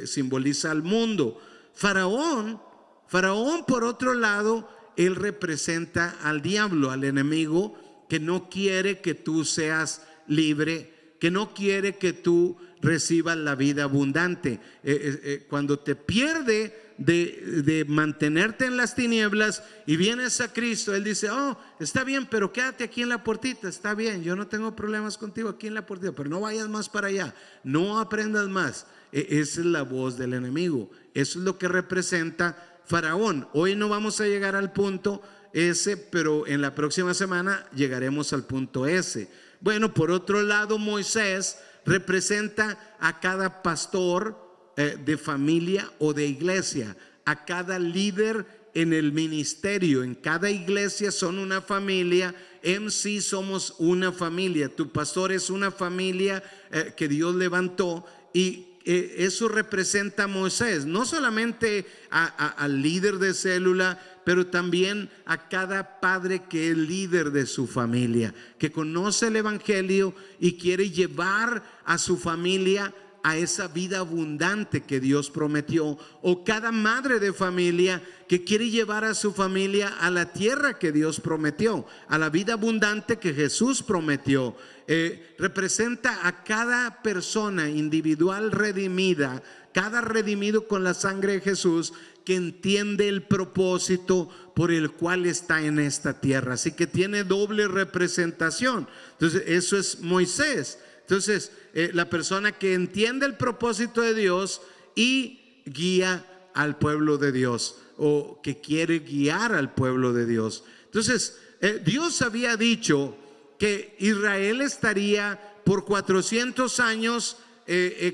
simboliza al mundo. Faraón, por otro lado, él representa al diablo, al enemigo, que no quiere que tú seas libre, que no quiere que tú recibas la vida abundante. Cuando te pierde de mantenerte en las tinieblas y vienes a Cristo, Él dice: oh, está bien, pero quédate aquí en la puertita. Está bien, yo no tengo problemas contigo aquí en la puertita, pero no vayas más para allá, no aprendas más. Esa es la voz del enemigo. Eso es lo que representa Faraón. Hoy no vamos a llegar al punto ese, pero en la próxima semana llegaremos al punto ese. Bueno, por otro lado, Moisés representa a cada pastor de familia o de iglesia, a cada líder en el ministerio. En cada iglesia son una familia. En sí somos una familia. Tu pastor es una familia que Dios levantó, y eso representa a Moisés, no solamente al líder de célula, pero también a cada padre que es líder de su familia, que conoce el evangelio y quiere llevar a su familia a esa vida abundante que Dios prometió, o cada madre de familia que quiere llevar a su familia a la tierra que Dios prometió, a la vida abundante que Jesús prometió. Representa a cada persona individual redimida, cada redimido con la sangre de Jesús, que entiende el propósito por el cual está en esta tierra. Así que tiene doble representación. Entonces eso es Moisés. Entonces la persona que entiende el propósito de Dios y guía al pueblo de Dios, o que quiere guiar al pueblo de Dios. Entonces Dios había dicho que Israel estaría por 400 años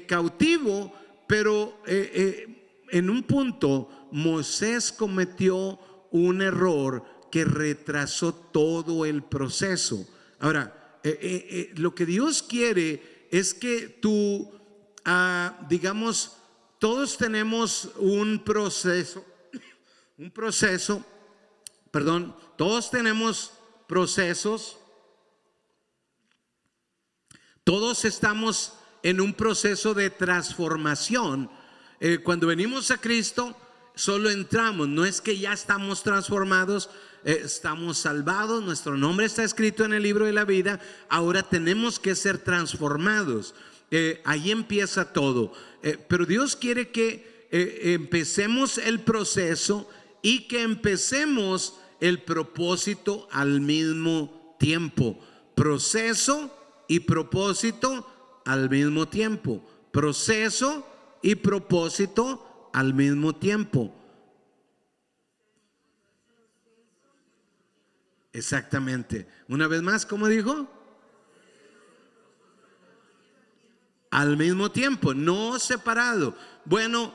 cautivo, pero en un punto Moisés cometió un error que retrasó todo el proceso. Ahora, lo que Dios quiere es que tú, digamos, todos tenemos un proceso, todos tenemos procesos, todos estamos en un proceso de transformación. Cuando venimos a Cristo, solo entramos, no es que ya estamos transformados, estamos salvados, nuestro nombre está escrito en el libro de la vida. Ahora tenemos que ser transformados. Ahí empieza todo. Pero Dios quiere que empecemos el proceso y que empecemos el propósito al mismo tiempo. Proceso y propósito al mismo tiempo. Proceso y propósito al mismo tiempo. Exactamente. Una vez más, ¿cómo dijo? Al mismo tiempo, no separado. Bueno,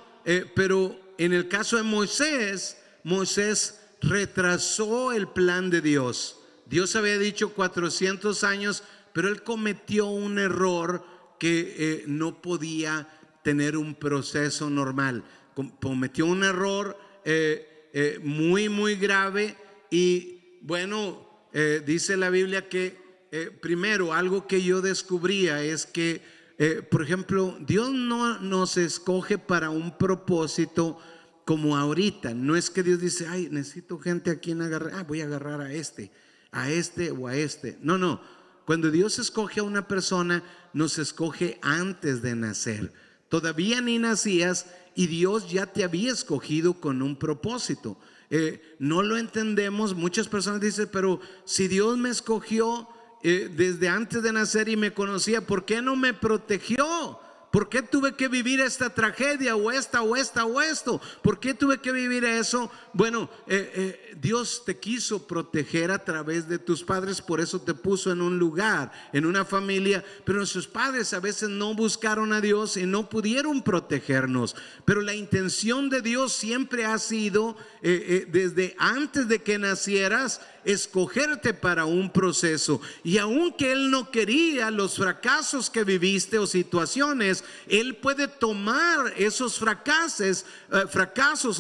pero en el caso de Moisés, Moisés retrasó el plan de Dios. Dios había dicho 400 años, pero él cometió un error que no podía tener un proceso normal. Cometió un error muy grave. Y bueno, dice la Biblia que primero, algo que yo descubría es que por ejemplo, Dios no nos escoge para un propósito como ahorita. No es que Dios dice, ay, necesito gente a quien agarrar, voy a agarrar a este o a este. No. Cuando Dios escoge a una persona, nos escoge antes de nacer. Todavía ni nacías y Dios ya te había escogido con un propósito. No lo entendemos. Muchas personas dicen, pero si Dios me escogió desde antes de nacer y me conocía, ¿por qué no me protegió? ¿Por qué tuve que vivir esta tragedia o esta o esto? ¿Por qué tuve que vivir eso? Bueno, Dios te quiso proteger a través de tus padres, por eso te puso en un lugar, en una familia. Pero nuestros padres a veces no buscaron a Dios y no pudieron protegernos. Pero la intención de Dios siempre ha sido, desde antes de que nacieras, escogerte para un proceso. Y aunque Él no quería los fracasos que viviste o situaciones, Él puede tomar esos fracasos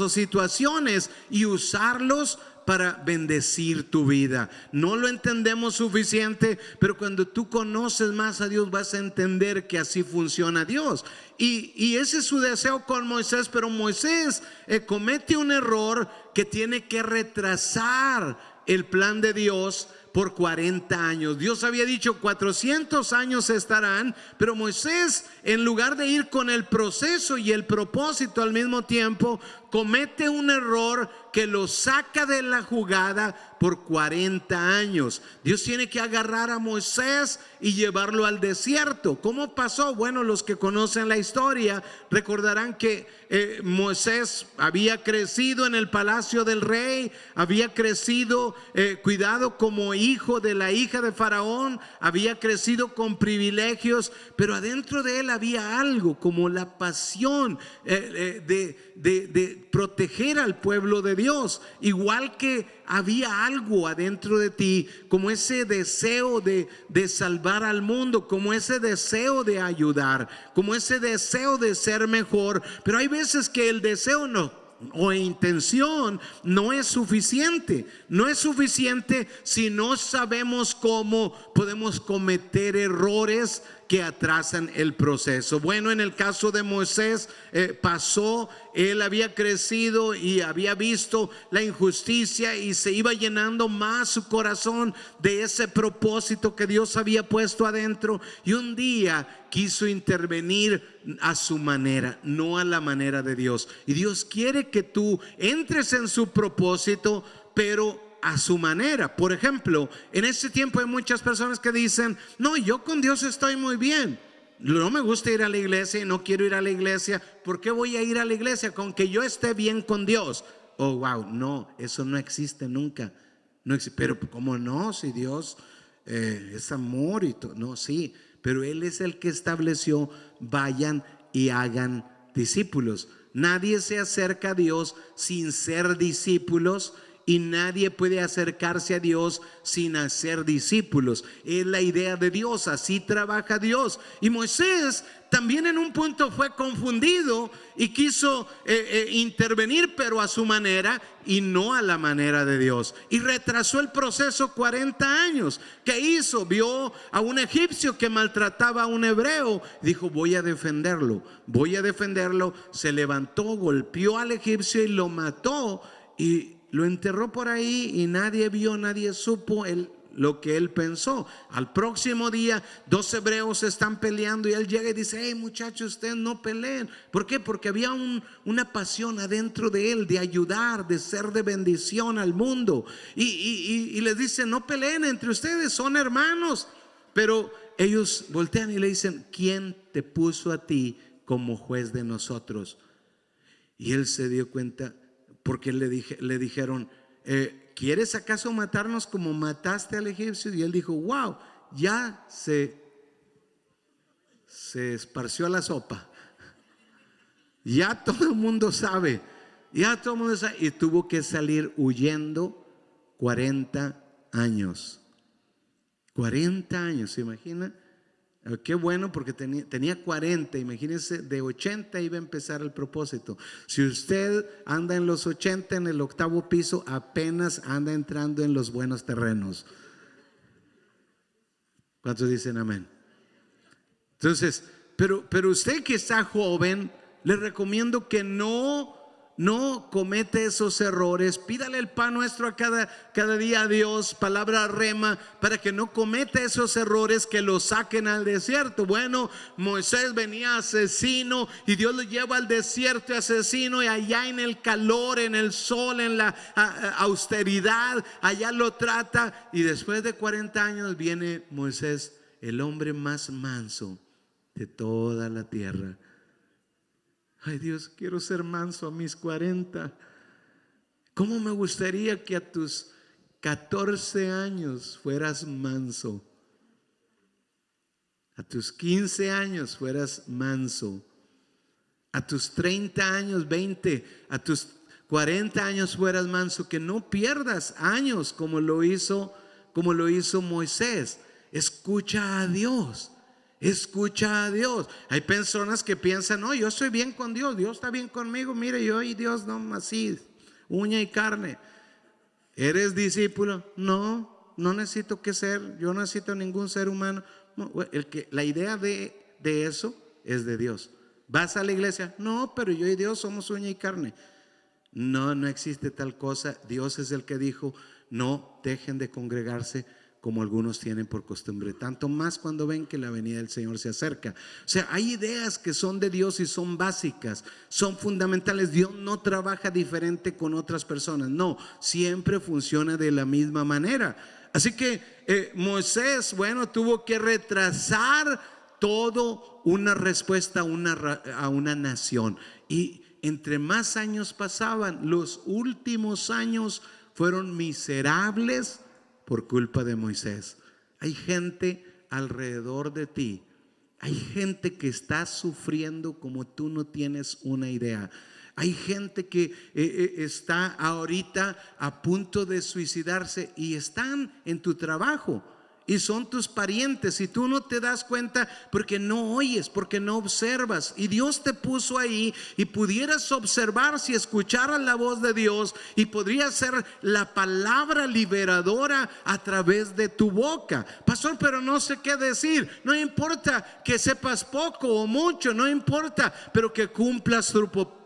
o situaciones y usarlos para bendecir tu vida. No lo entendemos suficiente, pero cuando tú conoces más a Dios vas a entender que así funciona Dios. Y ese es su deseo con Moisés. Pero Moisés comete un error que tiene que retrasar el plan de Dios por 40 años. Dios había dicho 400 años estarán, pero Moisés, en lugar de ir con el proceso y el propósito al mismo tiempo, comete un error que lo saca de la jugada por 40 años. Dios tiene que agarrar a Moisés y llevarlo al desierto. ¿Cómo pasó? Bueno, los que conocen la historia recordarán que Moisés había crecido en el palacio del rey, había crecido cuidado como hijo de la hija de Faraón, había crecido con privilegios, pero adentro de él había algo como la pasión de proteger al pueblo de Dios. Igual que había algo adentro de ti, como ese deseo de salvar al mundo, como ese deseo de ayudar, como ese deseo de ser mejor. Pero hay veces que el deseo o intención no es suficiente. No es suficiente si no sabemos cómo. Podemos cometer errores que atrasan el proceso. Bueno, en el caso de Moisés pasó, él había crecido y había visto la injusticia y se iba llenando más su corazón de ese propósito que Dios había puesto adentro, y un día quiso intervenir a su manera, no a la manera de Dios. Y Dios quiere que tú entres en su propósito, pero a su manera. Por ejemplo, en este tiempo hay muchas personas que dicen, no, yo con Dios estoy muy bien, no me gusta ir a la iglesia y no quiero ir a la iglesia. ¿Por qué voy a ir a la iglesia con que yo esté bien con Dios? Oh, wow, no, eso no existe nunca. No existe. Pero ¿cómo no? Si Dios es amor y todo. No, sí, pero Él es el que estableció, vayan y hagan discípulos. Nadie se acerca a Dios sin ser discípulos, y nadie puede acercarse a Dios sin hacer discípulos. Es la idea de Dios, así trabaja Dios. Y Moisés también en un punto fue confundido y quiso intervenir, pero a su manera y no a la manera de Dios. Y retrasó el proceso 40 años. ¿Qué hizo? Vio a un egipcio que maltrataba a un hebreo. Dijo, voy a defenderlo. Se levantó, golpeó al egipcio y lo mató. Y lo enterró por ahí y nadie vio, nadie supo lo que él pensó. Al próximo día 2 hebreos están peleando y él llega y dice, hey muchachos, ustedes no peleen. ¿Por qué? Porque había una pasión adentro de él de ayudar, de ser de bendición al mundo. Y les dice, no peleen entre ustedes, son hermanos. Pero ellos voltean y le dicen: ¿quién te puso a ti como juez de nosotros? Y él se dio cuenta, porque le dijeron: ¿quieres acaso matarnos como mataste al egipcio? Y él dijo: wow, ya se esparció la sopa, ya todo el mundo sabe, y tuvo que salir huyendo 40 años. 40 años, ¿se imagina? Qué bueno, porque tenía 40, imagínense, de 80 iba a empezar el propósito. Si usted anda en los 80, en el 8º piso, apenas anda entrando en los buenos terrenos. ¿Cuántos dicen amén? Entonces, pero usted que está joven, le recomiendo que no comete esos errores. Pídale el pan nuestro a cada día a Dios, palabra rema, para que no cometa esos errores que lo saquen al desierto. Bueno, Moisés venía asesino y Dios lo lleva al desierto asesino, y allá en el calor, en el sol, en la austeridad, allá lo trata, y después de 40 años viene Moisés, el hombre más manso de toda la tierra. Ay, Dios, quiero ser manso a mis 40. ¿Cómo me gustaría que a tus 14 años fueras manso? A tus 15 años fueras manso. A tus 30 años, 20, a tus 40 años fueras manso. Que no pierdas años como lo hizo Moisés. Escucha a Dios. Escucha a Dios. Hay personas que piensan: no, yo estoy bien con Dios, Dios está bien conmigo, mire, yo y Dios no, así, uña y carne. ¿Eres discípulo? No necesito yo no necesito ningún ser humano. No, la idea de eso es de Dios. ¿Vas a la iglesia? No, pero yo y Dios somos uña y carne. No existe tal cosa. Dios es el que dijo: no dejen de congregarse como algunos tienen por costumbre, tanto más cuando ven que la venida del Señor se acerca. O sea, hay ideas que son de Dios y son básicas, son fundamentales. Dios no trabaja diferente con otras personas, no, siempre funciona de la misma manera. Así que Moisés, bueno, tuvo que retrasar todo una respuesta a una nación. Y entre más años pasaban, los últimos años fueron miserables por culpa de Moisés. Hay gente alrededor de ti, hay gente que está sufriendo como tú no tienes una idea. Hay gente que está ahorita a punto de suicidarse y están en tu trabajo y son tus parientes, y tú no te das cuenta porque no oyes, porque no observas. Y Dios te puso ahí, y pudieras observar si escucharas la voz de Dios, y podría ser la palabra liberadora a través de tu boca. Pastor, pero no sé qué decir. No importa que sepas poco o mucho, no importa, pero que cumplas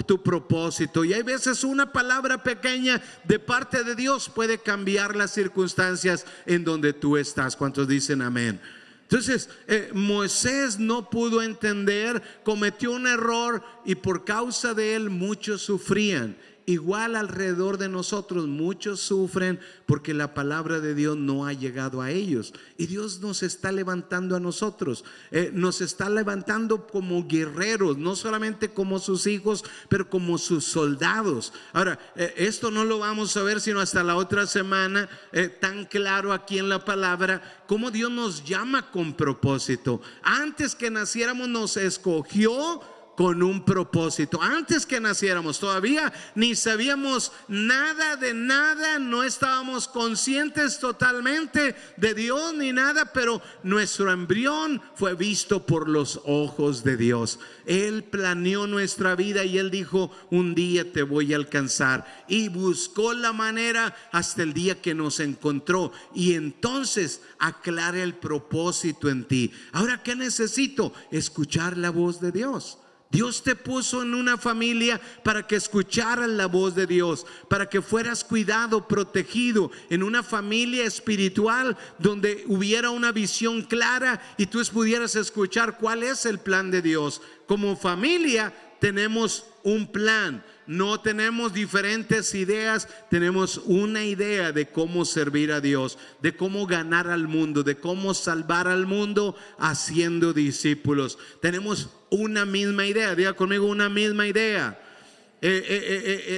tu propósito. Y hay veces una palabra pequeña de parte de Dios puede cambiar las circunstancias en donde tú estás. ¿Cuántos dicen amén? Entonces Moisés no pudo entender, cometió un error, y por causa de él muchos sufrían. Igual alrededor de nosotros muchos sufren porque la palabra de Dios no ha llegado a ellos. Y Dios nos está levantando a nosotros, nos está levantando como guerreros, no solamente como sus hijos, pero como sus soldados. Ahora, esto no lo vamos a ver sino hasta la otra semana, tan claro aquí en la palabra, cómo Dios nos llama con propósito. Antes que naciéramos nos escogió con un propósito. Antes que naciéramos todavía ni sabíamos nada de nada, no estábamos conscientes totalmente de Dios ni nada, pero nuestro embrión fue visto por los ojos de Dios. Él planeó nuestra vida y Él dijo: un día te voy a alcanzar, y buscó la manera hasta el día que nos encontró, y entonces aclara el propósito en ti. Ahora, ¿qué necesito? Escuchar la voz de Dios. Dios te puso en una familia para que escucharas la voz de Dios, para que fueras cuidado, protegido, en una familia espiritual donde hubiera una visión clara y tú pudieras escuchar cuál es el plan de Dios. Como familia tenemos un plan. No tenemos diferentes ideas, tenemos una idea de cómo servir a Dios, de cómo ganar al mundo, de cómo salvar al mundo haciendo discípulos. Tenemos una misma idea, diga conmigo, una misma idea.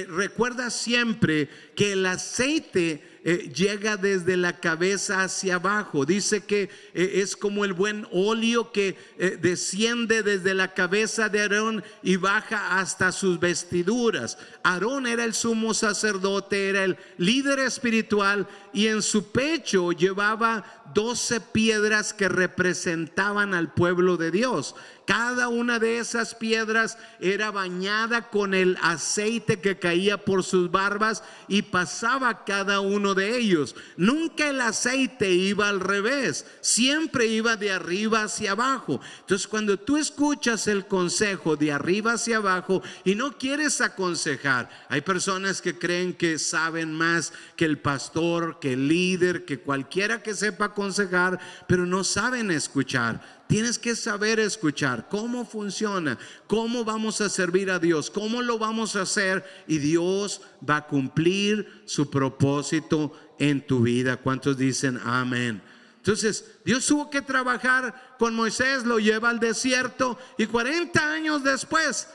Recuerda siempre que el aceite llega desde la cabeza hacia abajo. Dice que es como el buen óleo que desciende desde la cabeza de Aarón y baja hasta sus vestiduras. Aarón era el sumo sacerdote, era el líder espiritual, y en su pecho llevaba 12 piedras que representaban al pueblo de Dios. Cada una de esas piedras era bañada con el aceite que caía por sus barbas y pasaba cada uno de ellos. Nunca el aceite iba al revés, siempre iba de arriba hacia abajo. Entonces, cuando tú escuchas el consejo de arriba hacia abajo y no quieres aconsejar, hay personas que creen que saben más que el pastor, que el líder, que cualquiera que sepa aconsejar, pero no saben escuchar. Tienes que saber escuchar cómo funciona, cómo vamos a servir a Dios, cómo lo vamos a hacer, y Dios va a cumplir su propósito en tu vida. ¿Cuántos dicen amén? Entonces, Dios tuvo que trabajar con Moisés, lo lleva al desierto y 40 años después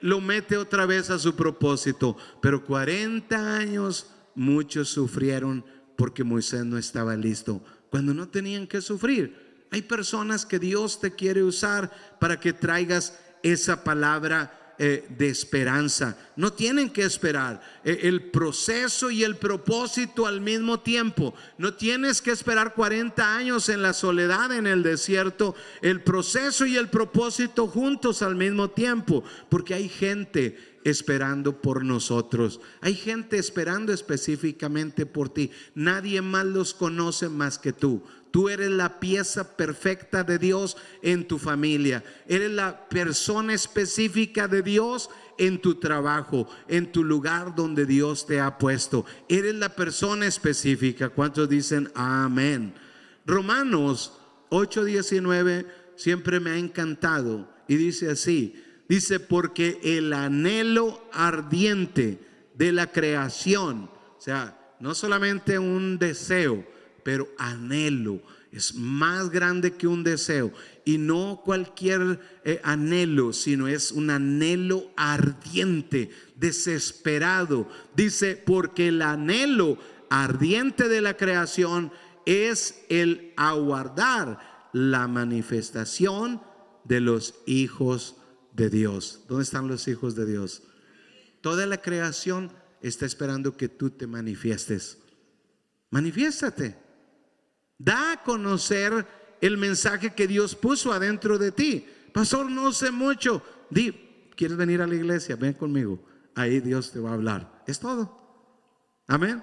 lo mete otra vez a su propósito. Pero 40 años muchos sufrieron porque Moisés no estaba listo, cuando no tenían que sufrir. Hay personas que Dios te quiere usar para que traigas esa palabra de esperanza. No tienen que esperar el proceso y el propósito al mismo tiempo. No tienes que esperar 40 años en la soledad, en el desierto, el proceso y el propósito juntos al mismo tiempo, porque hay gente esperando por nosotros. Hay gente esperando específicamente por ti. Nadie más los conoce más que tú. Tú eres la pieza perfecta de Dios en tu familia. Eres la persona específica de Dios en tu trabajo, en tu lugar donde Dios te ha puesto. Eres la persona específica. ¿Cuántos dicen amén? Romanos 8:19 siempre me ha encantado y dice así. Dice, porque el anhelo ardiente de la creación, o sea, no solamente un deseo, pero anhelo, es más grande que un deseo, y no cualquier anhelo, sino es un anhelo ardiente, desesperado. Dice, porque el anhelo ardiente de la creación es el aguardar la manifestación de los hijos de Dios. ¿Dónde están los hijos de Dios? Toda la creación está esperando que tú te manifiestes. Manifiéstate. Da a conocer el mensaje que Dios puso adentro de ti. Pastor, no sé mucho. Di, ¿quieres venir a la iglesia? Ven conmigo. Ahí Dios te va a hablar. Es todo. Amén.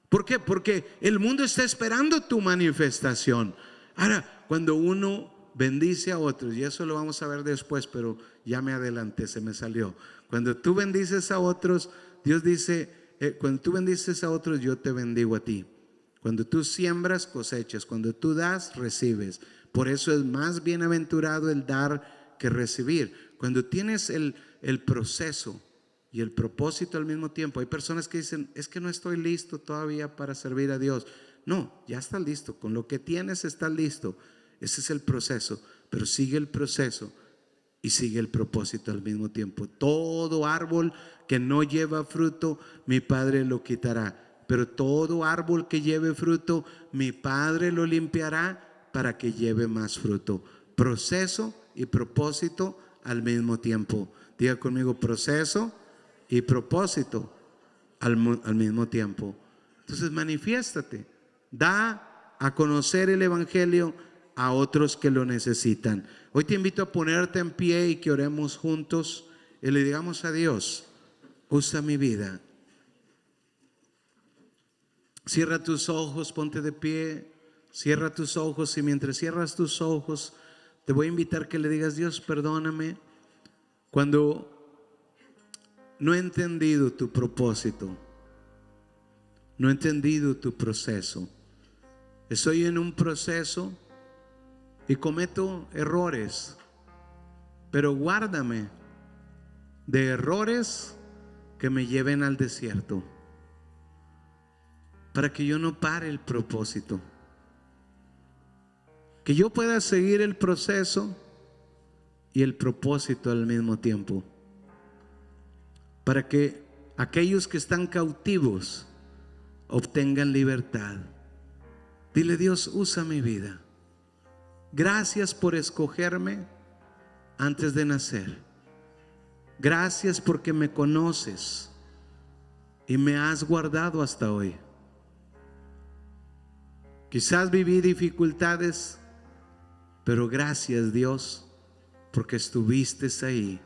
¿Por qué? Porque el mundo está esperando tu manifestación. Ahora, cuando uno bendice a otros, y eso lo vamos a ver después, pero ya me adelanté, se me salió. Cuando tú bendices a otros, Dios dice, cuando tú bendices a otros, yo te bendigo a ti. Cuando tú siembras, cosechas. Cuando tú das, recibes. Por eso es más bienaventurado el dar que recibir. Cuando tienes el proceso y el propósito al mismo tiempo. Hay personas que dicen, es que no estoy listo todavía para servir a Dios. No, ya estás listo. Con lo que tienes estás listo. Ese es el proceso. Pero sigue el proceso y sigue el propósito al mismo tiempo. Todo árbol que no lleva fruto, mi Padre lo quitará. Pero todo árbol que lleve fruto, mi Padre lo limpiará para que lleve más fruto. Proceso y propósito al mismo tiempo. Diga conmigo, proceso y propósito al mismo tiempo. Entonces manifiéstate. Da a conocer el evangelio a otros que lo necesitan. Hoy te invito a ponerte en pie y que oremos juntos y le digamos a Dios, usa mi vida. Cierra tus ojos, ponte de pie, cierra tus ojos, y mientras cierras tus ojos te voy a invitar que le digas, Dios, perdóname cuando no he entendido tu propósito, no he entendido tu proceso. Estoy en un proceso y cometo errores, pero guárdame de errores que me lleven al desierto, para que yo no pare el propósito, que yo pueda seguir el proceso y el propósito al mismo tiempo, para que aquellos que están cautivos obtengan libertad. Dile: Dios, usa mi vida. Gracias por escogerme antes de nacer. Gracias porque me conoces y me has guardado hasta hoy. Quizás viví dificultades, pero gracias, Dios, porque estuviste ahí.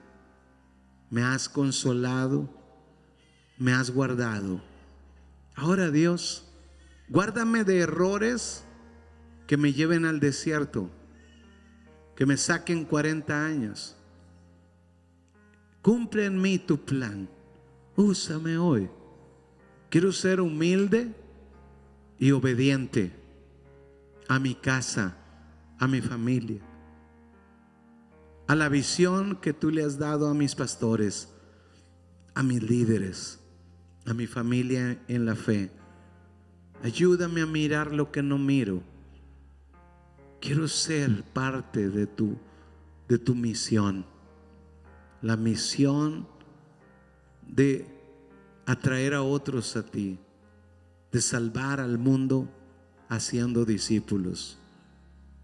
Me has consolado, me has guardado. Ahora, Dios, guárdame de errores que me lleven al desierto, que me saquen 40 años. Cumple en mí tu plan. Úsame hoy. Quiero ser humilde y obediente a mi casa, a mi familia, a la visión que tú le has dado a mis pastores, a mis líderes, a mi familia en la fe. Ayúdame a mirar lo que no miro. Quiero ser parte de tu misión, la misión de atraer a otros a ti, de salvar al mundo haciendo discípulos.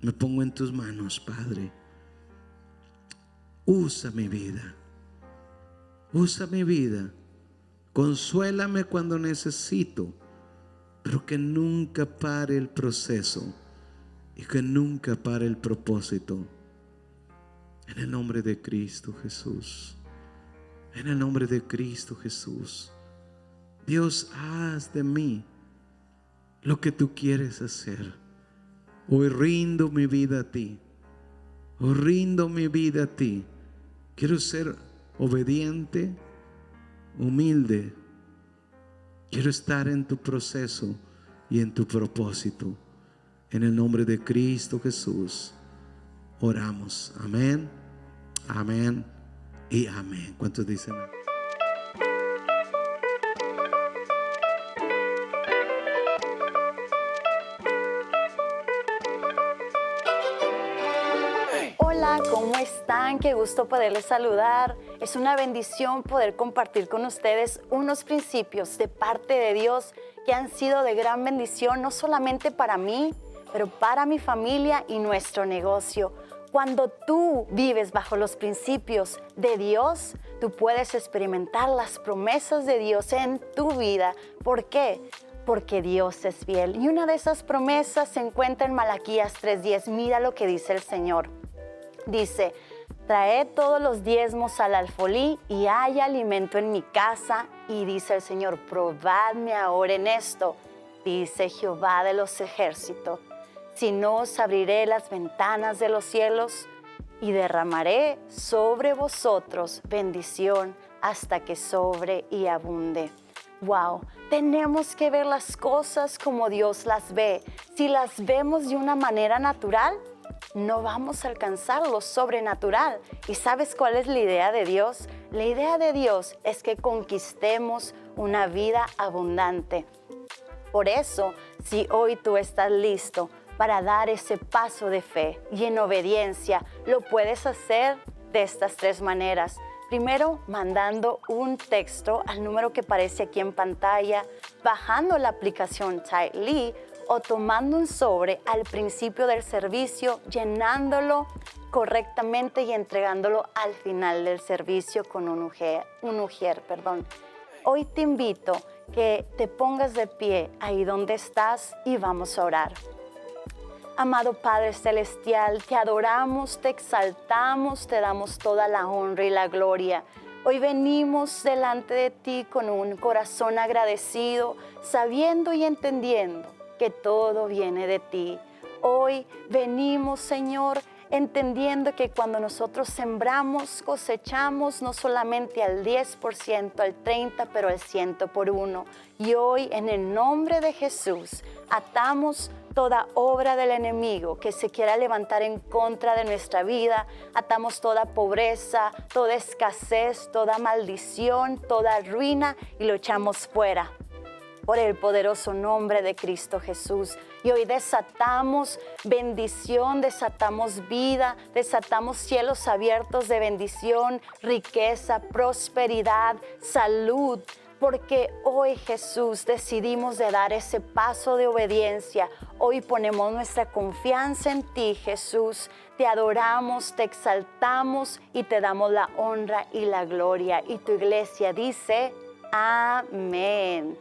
Me pongo en tus manos, Padre. Usa mi vida. Usa mi vida. Consuélame cuando necesito, pero que nunca pare el proceso y que nunca pare el propósito. En el nombre de Cristo Jesús. En el nombre de Cristo Jesús. Dios, haz de mí lo que tú quieres hacer. Hoy rindo mi vida a ti. Hoy rindo mi vida a ti. Quiero ser obediente, humilde. Quiero estar en tu proceso y en tu propósito. En el nombre de Cristo Jesús oramos. Amén, amén y amén. ¿Cuántos dicen amén? Hola, ¿cómo están? Qué gusto poderles saludar. Es una bendición poder compartir con ustedes unos principios de parte de Dios que han sido de gran bendición, no solamente para mí, pero para mi familia y nuestro negocio. Cuando tú vives bajo los principios de Dios, tú puedes experimentar las promesas de Dios en tu vida. ¿Por qué? Porque Dios es fiel. Y una de esas promesas se encuentra en Malaquías 3:10. Mira lo que dice el Señor. Dice: traed todos los diezmos al alfolí y hay alimento en mi casa. Y dice el Señor: probadme ahora en esto, dice Jehová de los ejércitos. Si no, os abriré las ventanas de los cielos y derramaré sobre vosotros bendición hasta que sobre y abunde. Wow, tenemos que ver las cosas como Dios las ve. Si las vemos de una manera natural, no vamos a alcanzar lo sobrenatural. ¿Y sabes cuál es la idea de Dios? La idea de Dios es que conquistemos una vida abundante. Por eso, si hoy tú estás listo para dar ese paso de fe y en obediencia, lo puedes hacer de estas 3 maneras. Primero, mandando un texto al número que aparece aquí en pantalla, bajando la aplicación Tightly o tomando un sobre al principio del servicio, llenándolo correctamente y entregándolo al final del servicio con un ujier. Hoy te invito que te pongas de pie ahí donde estás y vamos a orar. Amado Padre Celestial, te adoramos, te exaltamos, te damos toda la honra y la gloria. Hoy venimos delante de ti con un corazón agradecido, sabiendo y entendiendo que todo viene de ti. Hoy venimos, Señor, entendiendo que cuando nosotros sembramos, cosechamos no solamente al 10%, al 30%, pero al 100 por uno. Y hoy, en el nombre de Jesús, atamos toda obra del enemigo que se quiera levantar en contra de nuestra vida. Atamos toda pobreza, toda escasez, toda maldición, toda ruina y lo echamos fuera por el poderoso nombre de Cristo Jesús. Y hoy desatamos bendición, desatamos vida, desatamos cielos abiertos de bendición, riqueza, prosperidad, salud. Porque hoy, Jesús, decidimos de dar ese paso de obediencia. Hoy ponemos nuestra confianza en ti, Jesús. Te adoramos, te exaltamos y te damos la honra y la gloria. Y tu iglesia dice, amén.